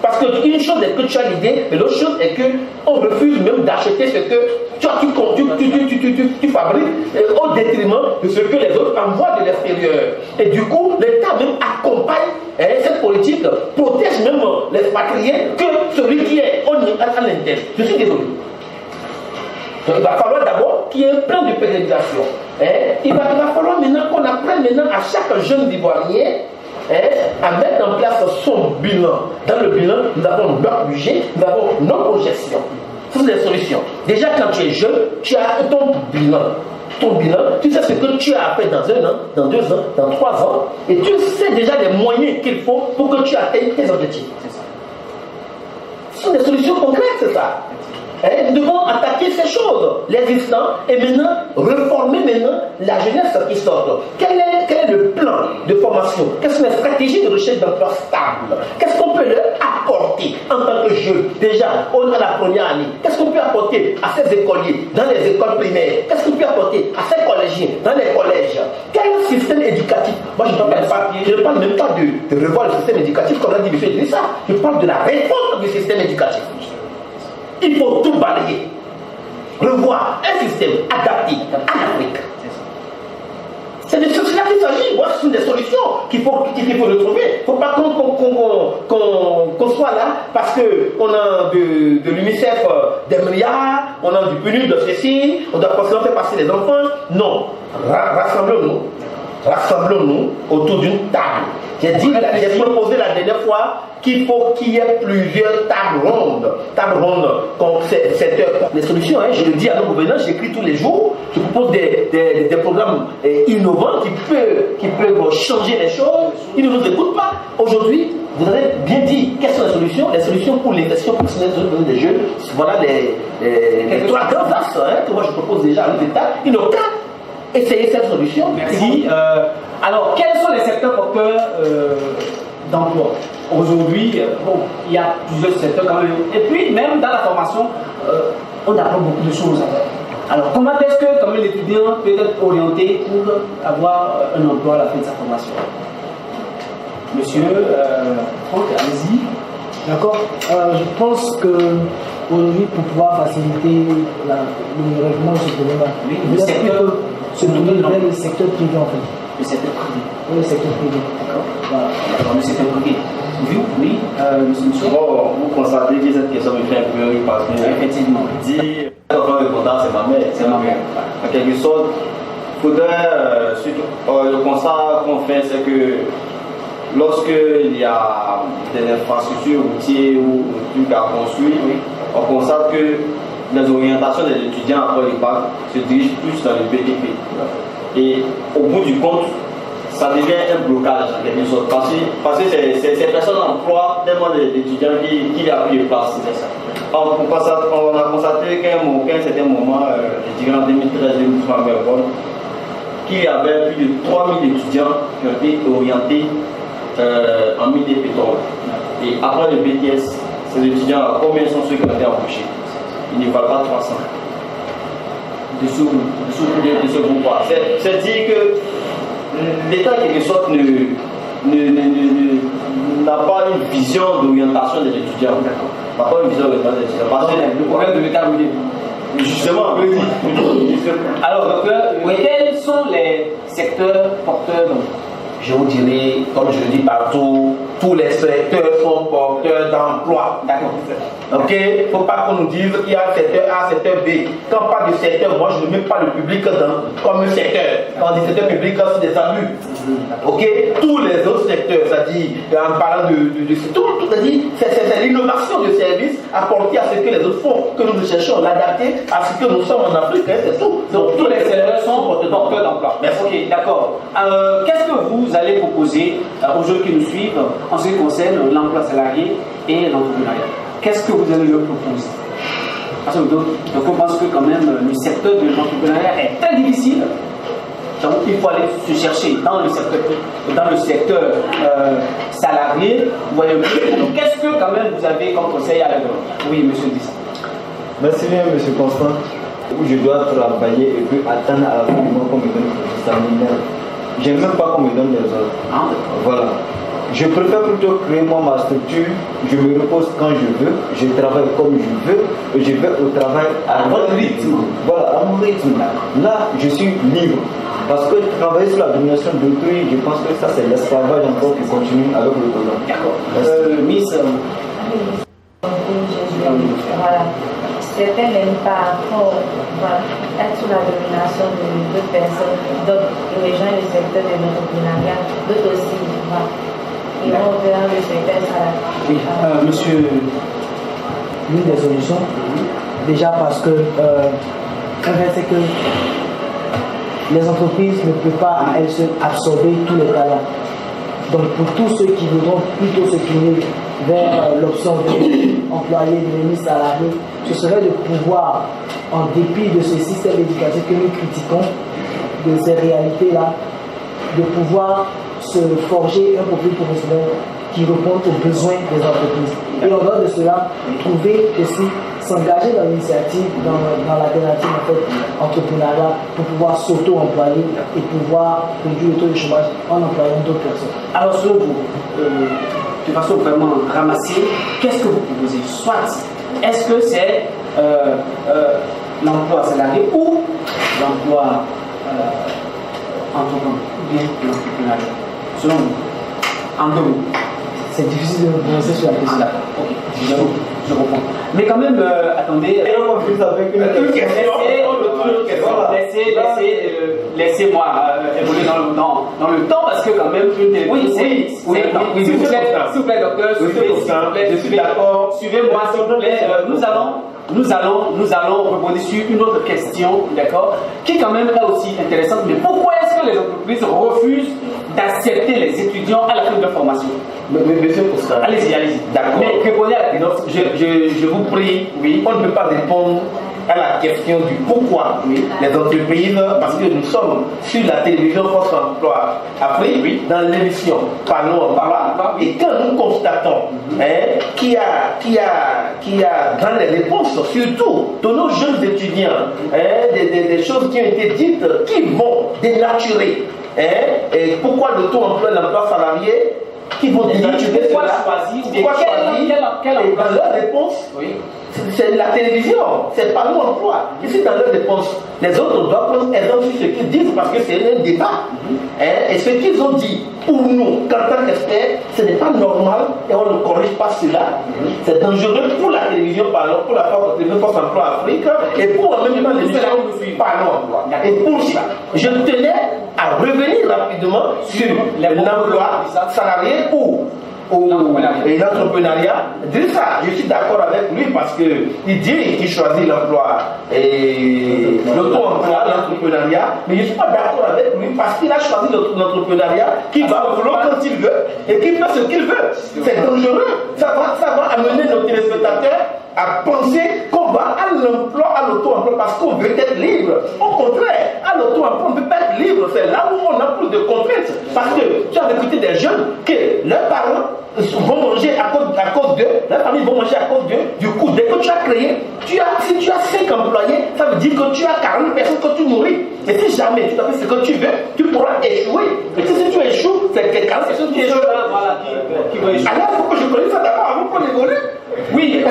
Parce qu'une chose est que tu as l'idée, et l'autre chose est qu'on refuse même d'acheter ce que tu fabriques au détriment de ce que les autres envoient de l'extérieur. Et du coup, l'État même accompagne cette politique, protège même les expatriés que celui qui est à l'interne. Je suis désolé. Donc il va falloir d'abord qu'il y ait un plan de pérennisation. Il va falloir maintenant qu'on apprenne à chaque jeune Ivoirien à mettre en place son bilan. Dans le bilan, nous avons notre budget, nous avons nos projections. Ce sont des solutions. Déjà, quand tu es jeune, tu as ton bilan. Ton bilan, tu sais ce que tu as fait dans 1 an, dans 2 ans, dans 3 ans, et tu sais déjà les moyens qu'il faut pour que tu atteignes tes objectifs. Ce sont des solutions concrètes, c'est ça. Nous devons attaquer ces choses, l'existant, et maintenant reformer la jeunesse qui sort. Quel est le plan de formation? Quelles sont les stratégies de recherche d'emploi stable? Qu'est-ce qu'on peut leur apporter en tant que jeune? Déjà, on a la première année. Qu'est-ce qu'on peut apporter à ces écoliers dans les écoles primaires? Qu'est-ce qu'on peut apporter à ces collégiens dans les collèges? Quel système éducatif? Moi, je ne parle même pas de revoir le système éducatif comme l'a dit M. Idrissa. Je parle de la réforme du système éducatif. Il faut tout balayer. Revoir un système adapté à l'Afrique. C'est de cela qu'il s'agit. Moi, ce sont des solutions qu'il faut retrouver. Il ne faut pas qu'on soit là parce qu'on a de l'UNICEF des milliards, on a du PNUD de ceci, on doit forcément faire passer les enfants. Non. Rassemblons-nous autour d'une table. J'ai proposé la dernière fois qu'il faut qu'il y ait plusieurs tables rondes. Les solutions, je le dis à nos gouvernants, j'écris tous les jours, je propose des programmes innovants qui peuvent changer les choses. Ils ne nous écoutent pas. Aujourd'hui, vous avez bien dit quelles sont les solutions. Les solutions pour l'insertion professionnelle des jeunes, voilà les 3 grands axes que moi je propose déjà à l'État. Ils n'ont qu'à essayer cette solution. Merci. Alors, quels sont les secteurs porteurs d'emploi? Aujourd'hui, il y a plusieurs secteurs quand même. Et puis, même dans la formation, on apprend beaucoup de choses. Alors, comment est-ce que quand même, l'étudiant peut être orienté pour avoir un emploi à la fin de sa formation? Monsieur Franck, allez-y. D'accord. Je pense que aujourd'hui, pour pouvoir faciliter le règlement de ce problème-là, le secteur le secteur privé en fait. Le secteur privé. Oui, le secteur privé. D'accord. Voilà. Alors, le secteur privé. Oui, monsieur. Bon, vous constatez que cette question me fait un peu rire parce que effectivement, dire l'enfant répondant, c'est ma mère. C'est ma mère. En quelque sorte, il faudrait, le constat qu'on fait, c'est que lorsqu'il y a des infrastructures routières ou des trucs à construire, on constate que les orientations des étudiants après le bac se dirigent plus dans le BTP. Et au bout du compte, ça devient un blocage en quelque sorte. Parce que ces personnes emploient tellement d'étudiants qui n'y a plus de place. On a constaté qu'à un certain moment, je dirais en 2013-2014, qu'il y avait plus de 3000 étudiants qui ont été orientés en mine et pétrole. Et après le BTS, ces étudiants, combien sont ceux qui ont été embauchés? Ils ne valent pas 300. De ce groupe-là. C'est dire que l'État, en quelque sorte, n'a pas une vision d'orientation des étudiants. N'a pas une vision d'orientation des étudiants. Le problème de l'État, justement, alors, docteur, quels sont les secteurs porteurs d'emploi? Je vous dirais, comme je le dis partout, tous les secteurs sont porteurs d'emploi. D'accord. Ok? Il ne faut pas qu'on nous dise qu'il y a un secteur A, secteur B. Quand on parle de secteur, moi je ne mets pas le public comme un secteur. Quand on dit secteur public, c'est des abus. Ok? Tous les autres secteurs, c'est-à-dire, en parlant c'est l'innovation du service apportée à ce que les autres font, que nous cherchons, l'adapter à ce que nous sommes en Afrique, c'est tout. Donc tous les secteurs sont porteurs d'emploi. Merci. Ok, d'accord. Qu'est-ce que vous allez proposer aux jeunes qui nous suivent en ce qui concerne l'emploi salarié et l'entrepreneuriat? Qu'est-ce que vous allez leur proposer? Parce que donc on pense que quand même le secteur de l'entrepreneuriat est très difficile. Donc il faut aller se chercher dans le secteur salarié. Vous voyez, donc qu'est-ce que quand même vous avez comme conseil à leur donner? Oui, monsieur Dissa. Merci bien, monsieur Constant. Où je dois travailler et puis attendre à la fin du mois qu'on me donne ça m'énerve. J'aime même pas qu'on me donne des ordres. Voilà. Je préfère plutôt créer moi ma structure, je me repose quand je veux, je travaille comme je veux, et je vais au travail à mon rythme. Voilà, à mon rythme. Là, je suis libre. Parce que travailler sur la domination d'autrui, je pense que ça c'est l'esclavage encore qui continue avec le programme. D'accord. Miss. Voilà. Certains n'aiment pas être sous la domination de d'autres personnes, d'autres rejoignent le secteur de l'entrepreneuriat, d'autres aussi. Ils vont vers le secteur salarié. Oui, monsieur, l'une des solutions, Déjà parce que c'est que les entreprises ne peuvent pas à elles seules absorber tous les talents. Donc pour tous ceux qui voudront plutôt se tourner vers l'option d'employés, de ministres salariés, ce serait de pouvoir, en dépit de ce système éducatif que nous critiquons, de ces réalités-là, de pouvoir se forger un profil professionnel qui répond aux besoins des entreprises. Et en dehors de cela, trouver aussi, s'engager dans l'initiative, dans l'alternative en fait, entrepreneuriat pour pouvoir s'auto-employer et pouvoir réduire le taux de chômage en employant d'autres personnes. Alors selon vous, de façon vraiment ramassée, qu'est-ce que vous proposez? Soit, est-ce que c'est l'emploi salarié ou l'emploi entrepreneur, ou bien l'entrepreneuriat? Selon vous, en 2 mots. C'est difficile de me prononcer sur la question. D'accord, ok, je reprends. Mais quand même, attendez. Laissez-moi évoluer dans le temps parce que quand même une télévision. Oui, s'il vous plaît, docteur, je suis d'accord. Suivez-moi, s'il vous plaît. Nous allons rebondir sur une autre question, d'accord, qui quand même est aussi intéressante. Mais pourquoi est-ce que les entreprises refusent d'accepter les étudiants à la fin de leur formation? Monsieur Poussin. Allez-y. D'accord. Mais répondez à la question. Je vous prie, oui, on ne peut pas répondre à la question du pourquoi les entreprises, parce que nous sommes sur la télévision France Emploi Afrique, dans l'émission Parlons Emploi, et quand nous constatons qu'il y a dans les réponses, surtout de nos jeunes étudiants, des choses qui ont été dites qui vont dénaturer. Et pourquoi le taux emploi et l'emploi salarié qui vont dénaturer pourquoi cela? Pourquoi choisir Et dans leur réponse, c'est la télévision, c'est pas nous emploi. Ici, dans leur réponse, les autres doivent prendre exemple sur ce qu'ils disent parce que c'est un débat. Et ce qu'ils ont dit, pour nous, qu'en tant qu'experts, ce n'est pas normal et on ne corrige pas cela. C'est dangereux pour la télévision, pour la Force Emploi Afrique et pour en même temps l'émission Parlons Emploi. Et pour ça, je tenais à revenir rapidement sur l'emploi salarié et l'entrepreneuriat. Je suis d'accord avec lui parce qu'il dit qu'il choisit l'emploi et l'auto-emploi, l'entrepreneuriat, mais je ne suis pas d'accord avec lui parce qu'il a choisi l'entrepreneuriat qui va au boulot quand il veut et qui fait ce qu'il veut. C'est dangereux. Ça va amener nos téléspectateurs à penser qu'on va à l'emploi, à l'auto-emploi parce qu'on veut être libre. Au contraire, à l'auto-emploi, on ne peut pas être libre. C'est là où on a plus de contraintes. Parce que tu as recruté des jeunes que leurs parents vont manger à cause d'eux, leurs familles vont manger à cause d'eux. Du coup, dès que tu as créé, si tu as 5 employés, ça veut dire que tu as 40 personnes que tu nourris. Et si jamais tu as fait ce que tu veux, tu pourras échouer. Et si tu échoues, c'est que 40 personnes qui échouent. Qui vont échouer. Alors, il faut que je connaisse ça d'abord avant qu'on évolue. Oui,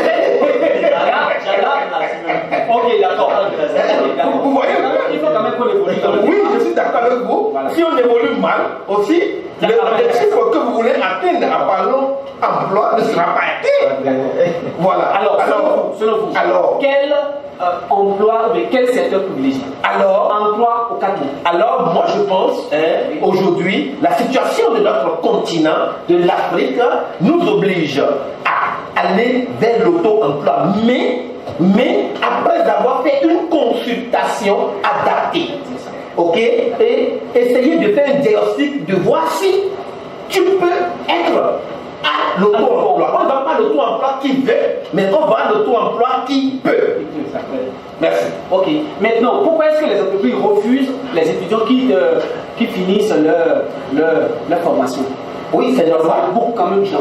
ok, d'accord. Vous voyez, il faut quand même qu'on évolue. Oui, je suis d'accord avec vous. Voilà. Si on évolue mal, aussi, le chiffre que vous voulez atteindre à Parlons Emploi ne sera pas atteint. Voilà. Alors, selon vous, quel emploi, mais quel secteur privilégié? Emploi au 4 mots. Alors, moi je pense, aujourd'hui, la situation de notre continent, de l'Afrique, nous oblige à aller vers l'auto-emploi. Mais après avoir fait une consultation adaptée, ok, et essayer de faire un diagnostic, de voir si tu peux être à l'auto-emploi. On ne va pas à l'auto-emploi qui veut, mais on va à l'auto-emploi qui peut. Merci. Ok. Maintenant, pourquoi est-ce que les entreprises refusent les étudiants qui finissent leur formation? Oui, c'est normal.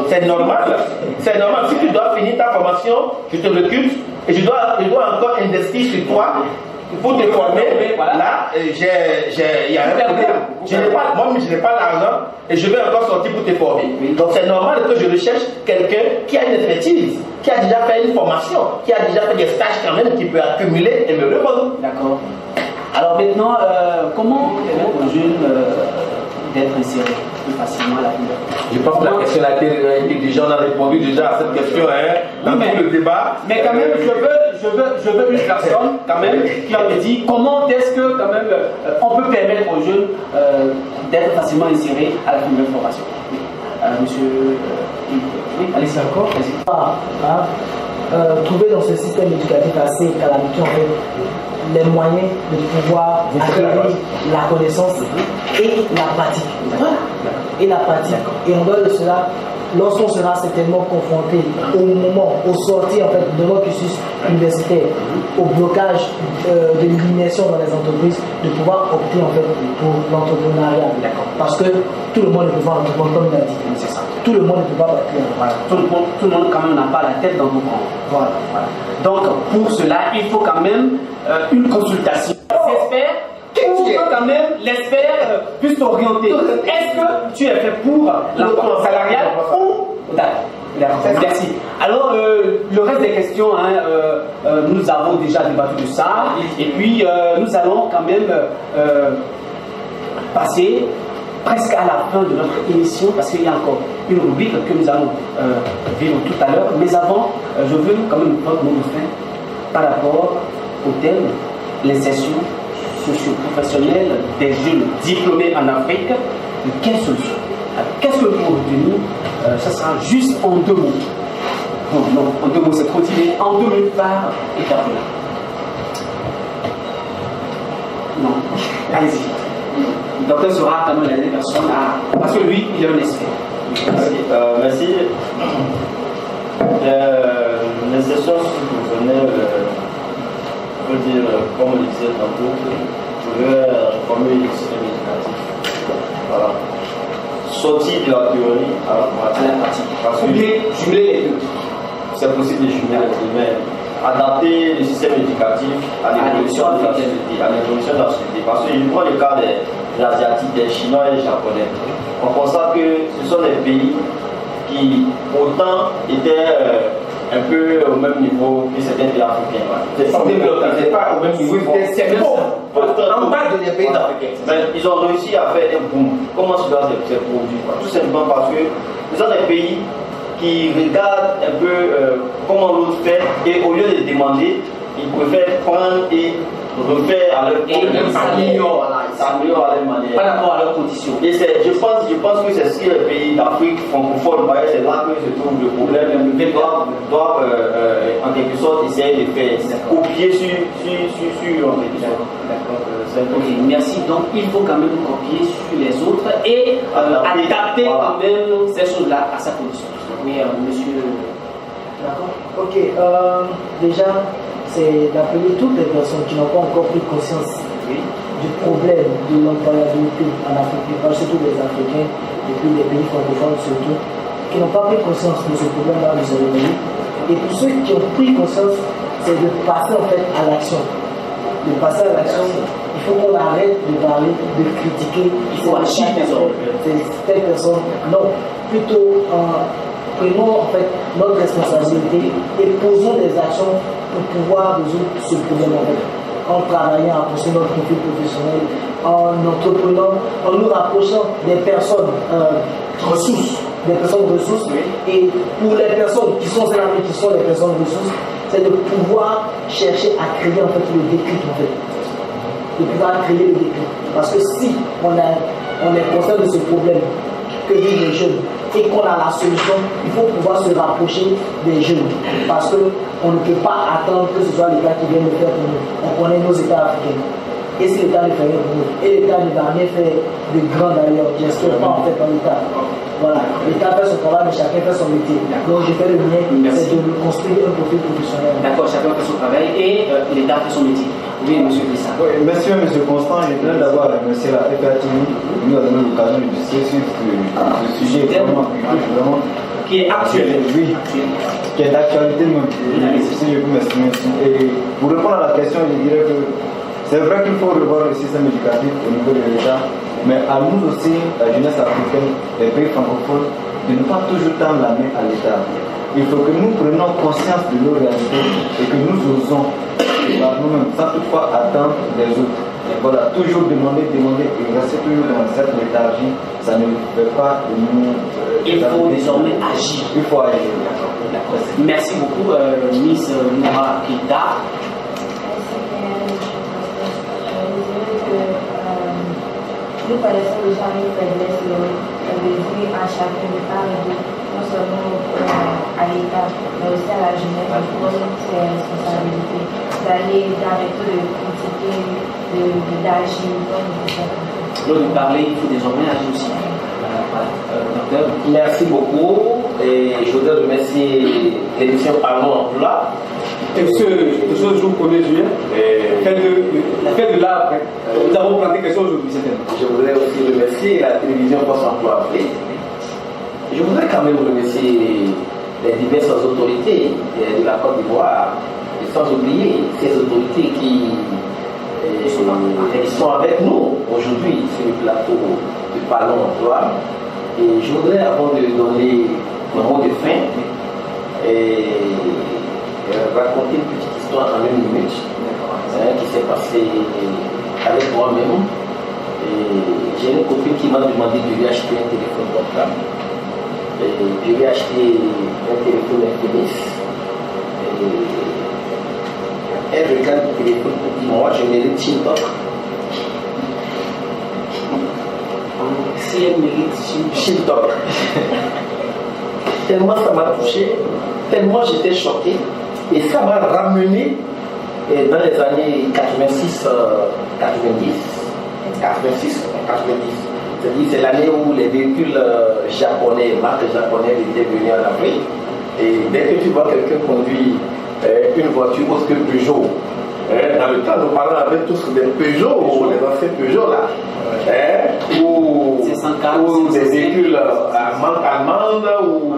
C'est normal. C'est normal. Si tu dois finir ta formation, je te recrute et je dois encore investir sur toi pour te former. Là, il y a un problème. Moi-même, je n'ai pas l'argent et je vais encore sortir pour te former. Donc, c'est normal que je recherche quelqu'un qui a une expertise, qui a déjà fait une formation, qui a déjà fait des stages quand même, qui peut accumuler et me revendre. D'accord. Alors maintenant, comment permettre aux jeunes d'être insérés plus facilement à la vie? Je pense que la question a été déjà, on a répondu déjà à cette question dans tout le débat. Mais quand même, je veux une personne quand même qui me dit comment est-ce que quand même on peut permettre aux jeunes d'être facilement insérés à la première formation. Monsieur, oui, allez-y encore. trouver dans ce système éducatif assez calamiteux en fait les moyens de pouvoir acquérir la connaissance et la pratique. Voilà. Et la pratique. Et en dehors de cela, lorsqu'on sera certainement confronté au moment, au sortir en fait, de notre cursus universitaire, au blocage de l'illumination dans les entreprises, de pouvoir opter en fait pour l'entrepreneuriat. Parce que tout le monde ne peut pas entreprendre comme il a dit. C'est ça. Tout le monde ne peut pas partir. Voilà. Tout le monde quand même n'a pas la tête dans vos camps. Voilà. Donc pour cela, il faut quand même une consultation. J'espère que quand même l'expert puisse t'orienter. Est-ce que tu es fait pour l'emploi salarial ou d'accord, merci. Alors le reste des questions, nous avons déjà débattu de ça. Et puis nous allons quand même passer presque à la fin de notre émission parce qu'il y a encore une rubrique que nous allons vivre tout à l'heure. Mais avant, je veux quand même prendre mon fin par rapport au thème l'insertion socio-professionnelle des jeunes diplômés en Afrique. De quelle solution? Qu'est-ce que vous retenez? Ça sera juste en 2 mots. Bon, non, en 2 mots, c'est trop tiré. En 2 minutes par étape. Non, allez-y. Le docteur sera quand même la dernière personne parce que lui, il est un expert. Merci. L'insertion socio-professionnelle, je veux dire, comme on le disait tantôt, je veux reformer le système éducatif. Voilà. Sortir de la théorie à la pratique. Parce que jumeler les deux. C'est possible de jumeler les deux, mais adapter le système éducatif à l'évolution de la société. Parce que je prends le cas des Asiatiques, des Chinois et des Japonais. On constate que ce sont des pays qui autant étaient un peu au même niveau que certains pays africains. C'est pas au même niveau, c'est en bas de les pays africains. Mais ils ont réussi à faire un boom. Comment cela s'est produit? Tout simplement parce que ce sont des pays qui regardent un peu comment l'autre fait et au lieu de demander, ils préfèrent prendre et refaire à leur ils s'améliorent à leur manière. Par rapport à leurs conditions. Et je pense que c'est ce que les pays d'Afrique francophone, c'est là que se trouve le problème. Ils doivent en quelque sorte essayer de faire copier sur en quelque sorte. Merci. Donc il faut quand même copier sur les autres et adapter quand même ces choses-là à sa condition. Oui, monsieur. D'accord. Ok. Déjà, c'est d'appeler toutes les personnes qui n'ont pas encore pris conscience du problème de l'employabilité en Afrique, surtout les Africains, et puis les pays francophones surtout, qui n'ont pas pris conscience de ce problème-là de cérémonie. Et pour ceux qui ont pris conscience, c'est de passer en fait à l'action. De passer à l'action, il faut qu'on arrête de parler, de critiquer. Il faut agir telle personne. Non, plutôt prenons en fait notre responsabilité et posons des actions pour pouvoir résoudre ce problème en fait. En travaillant à pousser notre profil professionnel, en entreprenant, en nous rapprochant des personnes ressources, et pour les personnes qui sont celles qui sont les personnes ressources, c'est de pouvoir chercher à créer en fait le déclic en fait. De pouvoir créer le déclic. Parce que si on est conscient de ce problème que vivent les jeunes et qu'on a la solution, il faut pouvoir se rapprocher des jeunes. Parce qu'on ne peut pas attendre que ce soit l'État qui vienne le faire pour nous. On connaît nos États africains. Et si l'État le fait pour nous, et l'État ne va rien faire de grand d'ailleurs, j'espère pas en fait dans l'État. Voilà, l'État fait son travail, mais chacun fait son métier. Donc je fais le mien, c'est de construire un profil professionnel. D'accord, chacun fait son travail et l'État fait son métier. Oui, monsieur Glissa. Oui, merci, monsieur Constant. Je voudrais d'abord remercier la FATV qui nous a donné l'occasion de discuter sur ce sujet vraiment qui est actuel. Oui, qui est d'actualité même. Si je peux m'exprimer. Et pour répondre à la question, je dirais que c'est vrai qu'il faut revoir le système éducatif au niveau de l'État, mais à nous aussi, la jeunesse africaine, les pays francophones, de ne pas toujours tendre la main à l'État. Il faut que nous prenions conscience de nos réalités et que nous osons par nous-mêmes, sans toutefois attendre des autres. Et voilà, toujours demander, et rester toujours dans cette léthargie, ça ne fait pas de nous. Il faut désormais agir. Il faut agir. D'accord. Merci beaucoup, Miss Noura Keita. Nous connaissons déjà une faiblesse, le désir à chacun de part et d'autre, non seulement à l'État, mais aussi à la jeunesse, de prendre ses responsabilités, d'aller dans les taux de critiquer, d'agir comme nécessaire. Lors de parler, il faut désormais agir aussi. Docteur. Merci beaucoup et je voudrais remercier l'émission Parlons Emploi. Et ce jour 1er juillet, faites de l'arbre. Nous avons planté quelque chose aujourd'hui. Je voudrais aussi remercier la télévision Post Emploi Afrique. Je voudrais quand même remercier les diverses autorités de la Côte d'Ivoire, et sans oublier ces autorités qui sont avec nous aujourd'hui sur le plateau de Parlons Emploi. Et je voudrais, avant de donner mon mot de fin, raconter une petite histoire en 1 minute qui s'est passée avec moi-même. J'ai une copine qui m'a demandé de lui acheter un téléphone portable. Je lui ai acheté un téléphone Infinix. Elle regarde le téléphone pour dire moi je mérite TikTok. Si elle mérite TikTok. Tellement ça m'a touché, tellement j'étais choqué. Et ça m'a ramené dans les années 86, 90. C'est-à-dire c'est l'année où les véhicules japonais, marques japonaises étaient venus en Afrique. Et dès que tu vois quelqu'un conduire une voiture autre que Peugeot, dans le temps, nos parents avaient tous des Peugeot, les anciens Peugeot là, ou des véhicules à marque allemande, ou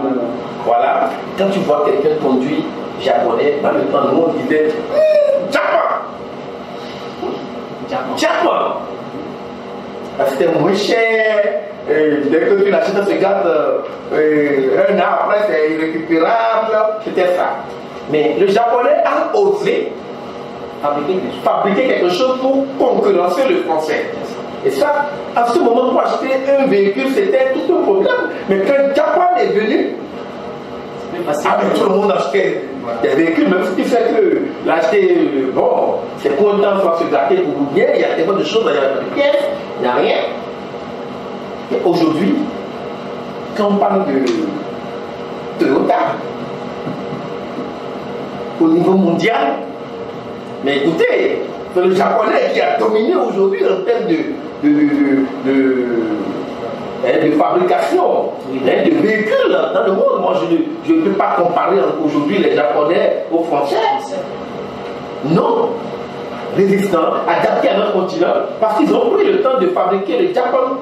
voilà. Quand tu vois quelqu'un conduire japonais, dans le temps, nous on disait Japon. C'était moins cher. Dès que tu l'achètes, tu gardes un an après, c'est irrécupérable. C'était ça. Mais le japonais a osé fabriquer quelque chose pour concurrencer le français. Et ça, à ce moment, pour acheter un véhicule, c'était tout un problème. Mais quand le Japon est venu, tout le monde achetait des véhicules, même ce qui fait que l'acheter, bon, c'est pour un temps, soit se gâter pour bien, il y a tellement de choses, il n'y a pas de pièces, il n'y a rien. Mais aujourd'hui, quand on parle de Toyota, au niveau mondial, mais écoutez, c'est le japonais qui a dominé aujourd'hui en termes de fabrication, de véhicules dans le monde. Moi, je ne peux pas comparer aujourd'hui les Japonais aux Français. Non. Résistants, adaptés à notre continent, parce qu'ils ont pris le temps de fabriquer le Japon,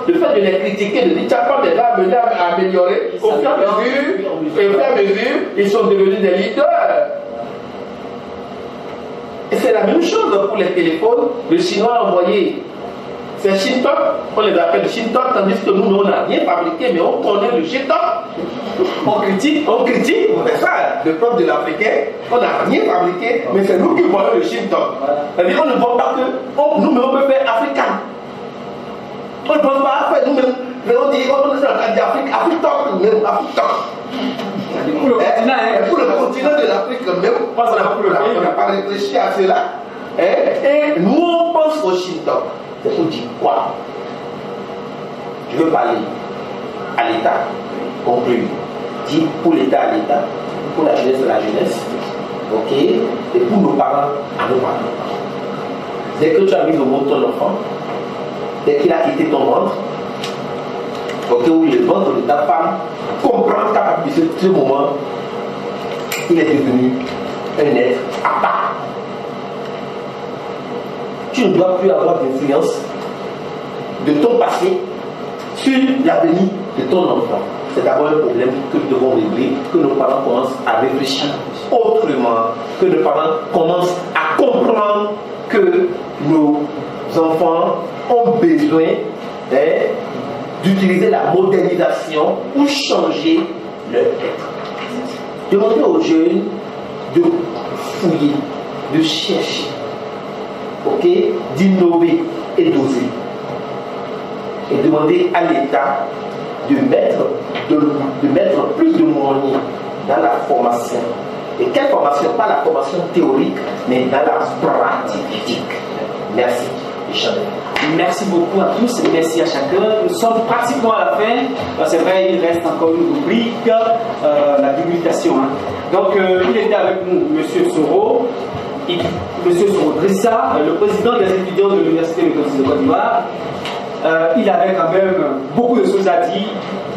le fait de les critiquer, de dire Japon les a amenés à améliorer, au fur et à mesure, ils sont devenus des leaders. Et c'est la même chose pour les téléphones. Le Chinois a envoyé ces Shintok, on les appelle Shintok, tandis que nous, on n'a rien fabriqué, mais on connaît le Shintok. On critique, c'est ça, le peuple de l'Africain, on n'a rien fabriqué, mais c'est nous qui voyons le Shintok. C'est-à-dire qu'on ne voit pas que nous-mêmes on peut faire africain. On ne pense pas à faire nous-mêmes, mais on dit, on est d'Afrique, Afrique-Tok, même Afrique-Tok. Pour le continent de l'Afrique même, on n'a pas réfléchi à cela. Et nous on pense au Shintok. C'est pour dire quoi? Je veux parler à l'État, conclure. Dire pour l'État à l'État, pour la jeunesse à la jeunesse, ok? Et pour nos parents à nos parents. Dès que tu as mis au monde ton enfant, dès qu'il a quitté ton ventre, ok, ou le ventre de ta femme, comprendre qu'à partir de ce moment, il est devenu un être à part. Tu ne dois plus avoir d'influence de ton passé sur l'avenir de ton enfant. C'est d'abord un problème que nous devons régler, que nos parents commencent à réfléchir autrement, que nos parents commencent à comprendre que nos enfants ont besoin d'utiliser la modernisation pour changer leur être. Demandez aux jeunes de fouiller, de chercher, ok, d'innover et d'oser. Et demander à l'État de mettre plus de moyens dans la formation. Et quelle formation? Pas la formation théorique, mais dans la pratique. Merci. Chanel. Merci beaucoup à tous, merci à chacun. Nous sommes pratiquement à la fin. C'est vrai, il reste encore une rubrique, la publication. Hein. Donc, il était avec nous, M. Soro, M. Soro Drissa, le président des étudiants de l'Université méthodiste de Côte d'Ivoire. Il avait quand même beaucoup de choses à dire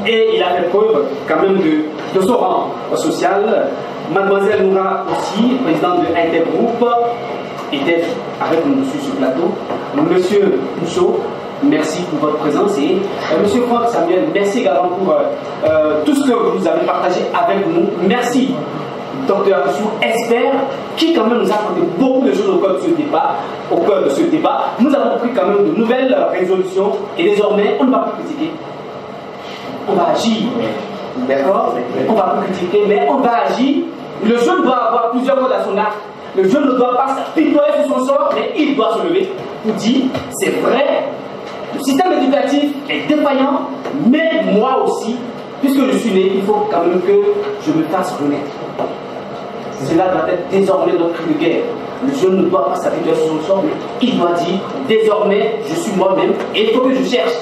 et il a fait preuve quand même de son rang social. Mademoiselle Noura aussi, présidente de Intergroupe, était avec nous sur ce plateau. Monsieur Pouchot, merci pour votre présence et Monsieur Franck Samuel, merci également pour tout ce que vous avez partagé avec nous. Merci, Docteur Pouchot, expert, qui quand même nous a apporté beaucoup de choses au cœur de ce débat. Nous avons pris quand même de nouvelles résolutions et désormais on ne va plus critiquer. On va agir. D'accord? On va plus critiquer, mais on va agir. Le jeune doit avoir plusieurs modes à son arc. Le jeune ne doit pas s'apitoyer sur son sort, mais il doit se lever pour dire c'est vrai, le système éducatif est défaillant, mais moi aussi, puisque je suis né, il faut quand même que je me fasse remettre. Cela doit être désormais notre cri de guerre. Le jeune ne doit pas s'apitoyer sur son sort, mais il doit dire désormais je suis moi-même et il faut que je cherche.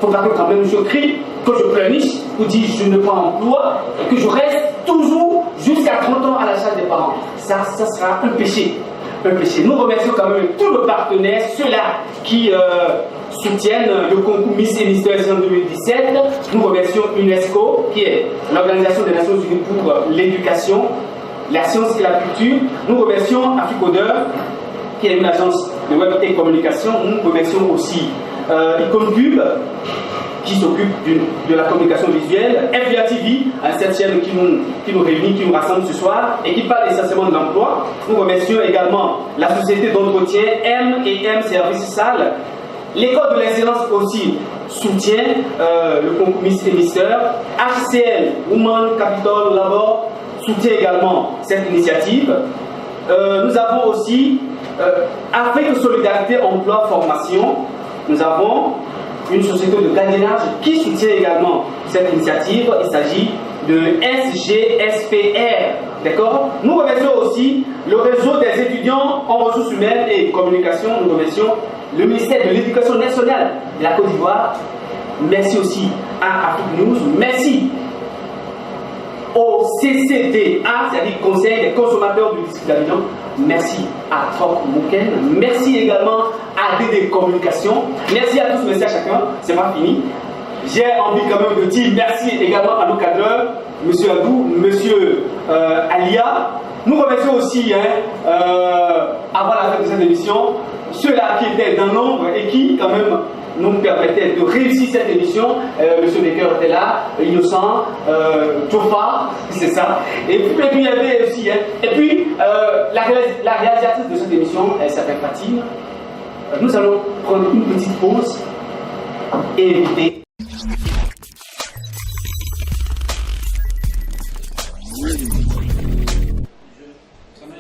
Il ne faut pas que quand même je crie, que je pleurniche pour dire je ne prends emploi et que je reste toujours jusqu'à 30 ans à la charge des parents. Ça sera un péché. Un péché. Nous remercions quand même tous nos partenaires, ceux-là qui soutiennent le concours Miss et Mister 2017. Nous remercions UNESCO, qui est l'Organisation des Nations Unies pour l'éducation, la science et la culture. Nous remercions Africodeur, qui est une agence de web et communication. Nous remercions aussi Iconcube, qui s'occupe de la communication visuelle, FBA TV, cette chaîne qui nous réunit, qui nous rassemble ce soir et qui parle essentiellement de l'emploi. Nous remercions également la société d'entretien M&M Services Salles. L'école de l'excellence aussi soutient le concours Miss et Mister. HCL, Women Capital Labor, soutient également cette initiative. Nous avons aussi Afrique Solidarité Emploi Formation. Nous avons une société de gardiennage qui soutient également cette initiative. Il s'agit de SGSPR. D'accord? Nous remercions aussi le réseau des étudiants en ressources humaines et communication. Nous remercions le ministère de l'Éducation nationale de la Côte d'Ivoire. Merci aussi à Afrique News. Merci au CCDA, c'est-à-dire Conseil des consommateurs du district d'Abidjan. Merci à Troc Mouken. Merci également à DD Communication. Merci à tous, merci à chacun. C'est pas fini. J'ai envie quand même de dire merci également à nos cadreurs, M. Adou, M. Alia. Nous remercions aussi, avant la fin de cette émission, ceux-là qui étaient dans l'ombre et qui, quand même, nous permettaient de réussir cette émission. M. Becker était là, Innocent, Tofa, c'est ça. Et puis il y avait aussi, et puis la réalisatrice de cette émission, elle s'appelle Fatine. Nous allons prendre une petite pause et éviter.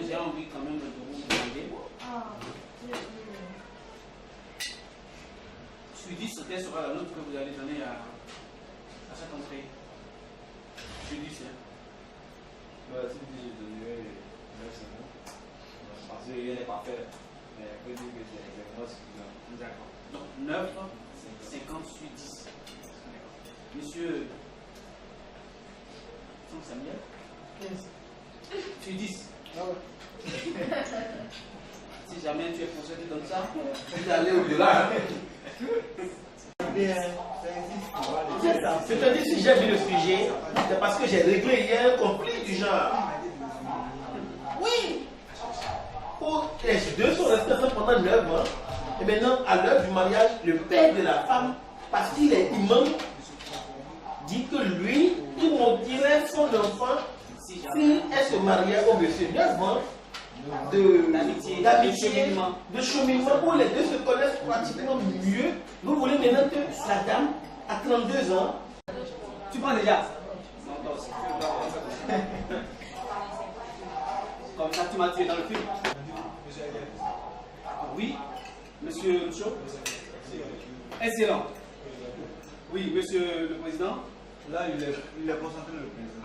J'ai envie quand même de vous demander. Je dis quelle sera la note que vous allez donner à cette entrée. Je dis ça. Si je donnerais 9,50 parce que rien n'est parfait. Mais je peux dire que c'est exactement suffisant. D'accord. Donc 9, 50 sur 10. Monsieur Samuel 15. Sur 10. Ah ouais. Si jamais tu es français, tu donnes ça. Tu vas aller au-delà. C'est-à-dire, si j'ai vu le sujet, c'est parce que j'ai réglé hier un conflit du genre. Oui! Les deux sont restés ensemble pendant 9 ans. Et maintenant, à l'heure du mariage, le père de la femme, parce qu'il est imam, dit que lui, il monterait son enfant si elle se mariait au monsieur. 9 ans d'amitié, de cheminement où les deux se connaissent pratiquement mieux. Vous voulez maintenant que la dame a 32 ans. Tu prends déjà. Comme ça, tu m'as tué dans le film. Oui, monsieur Michaud. Excellent. Oui, monsieur le président. Là, il est concentré le président.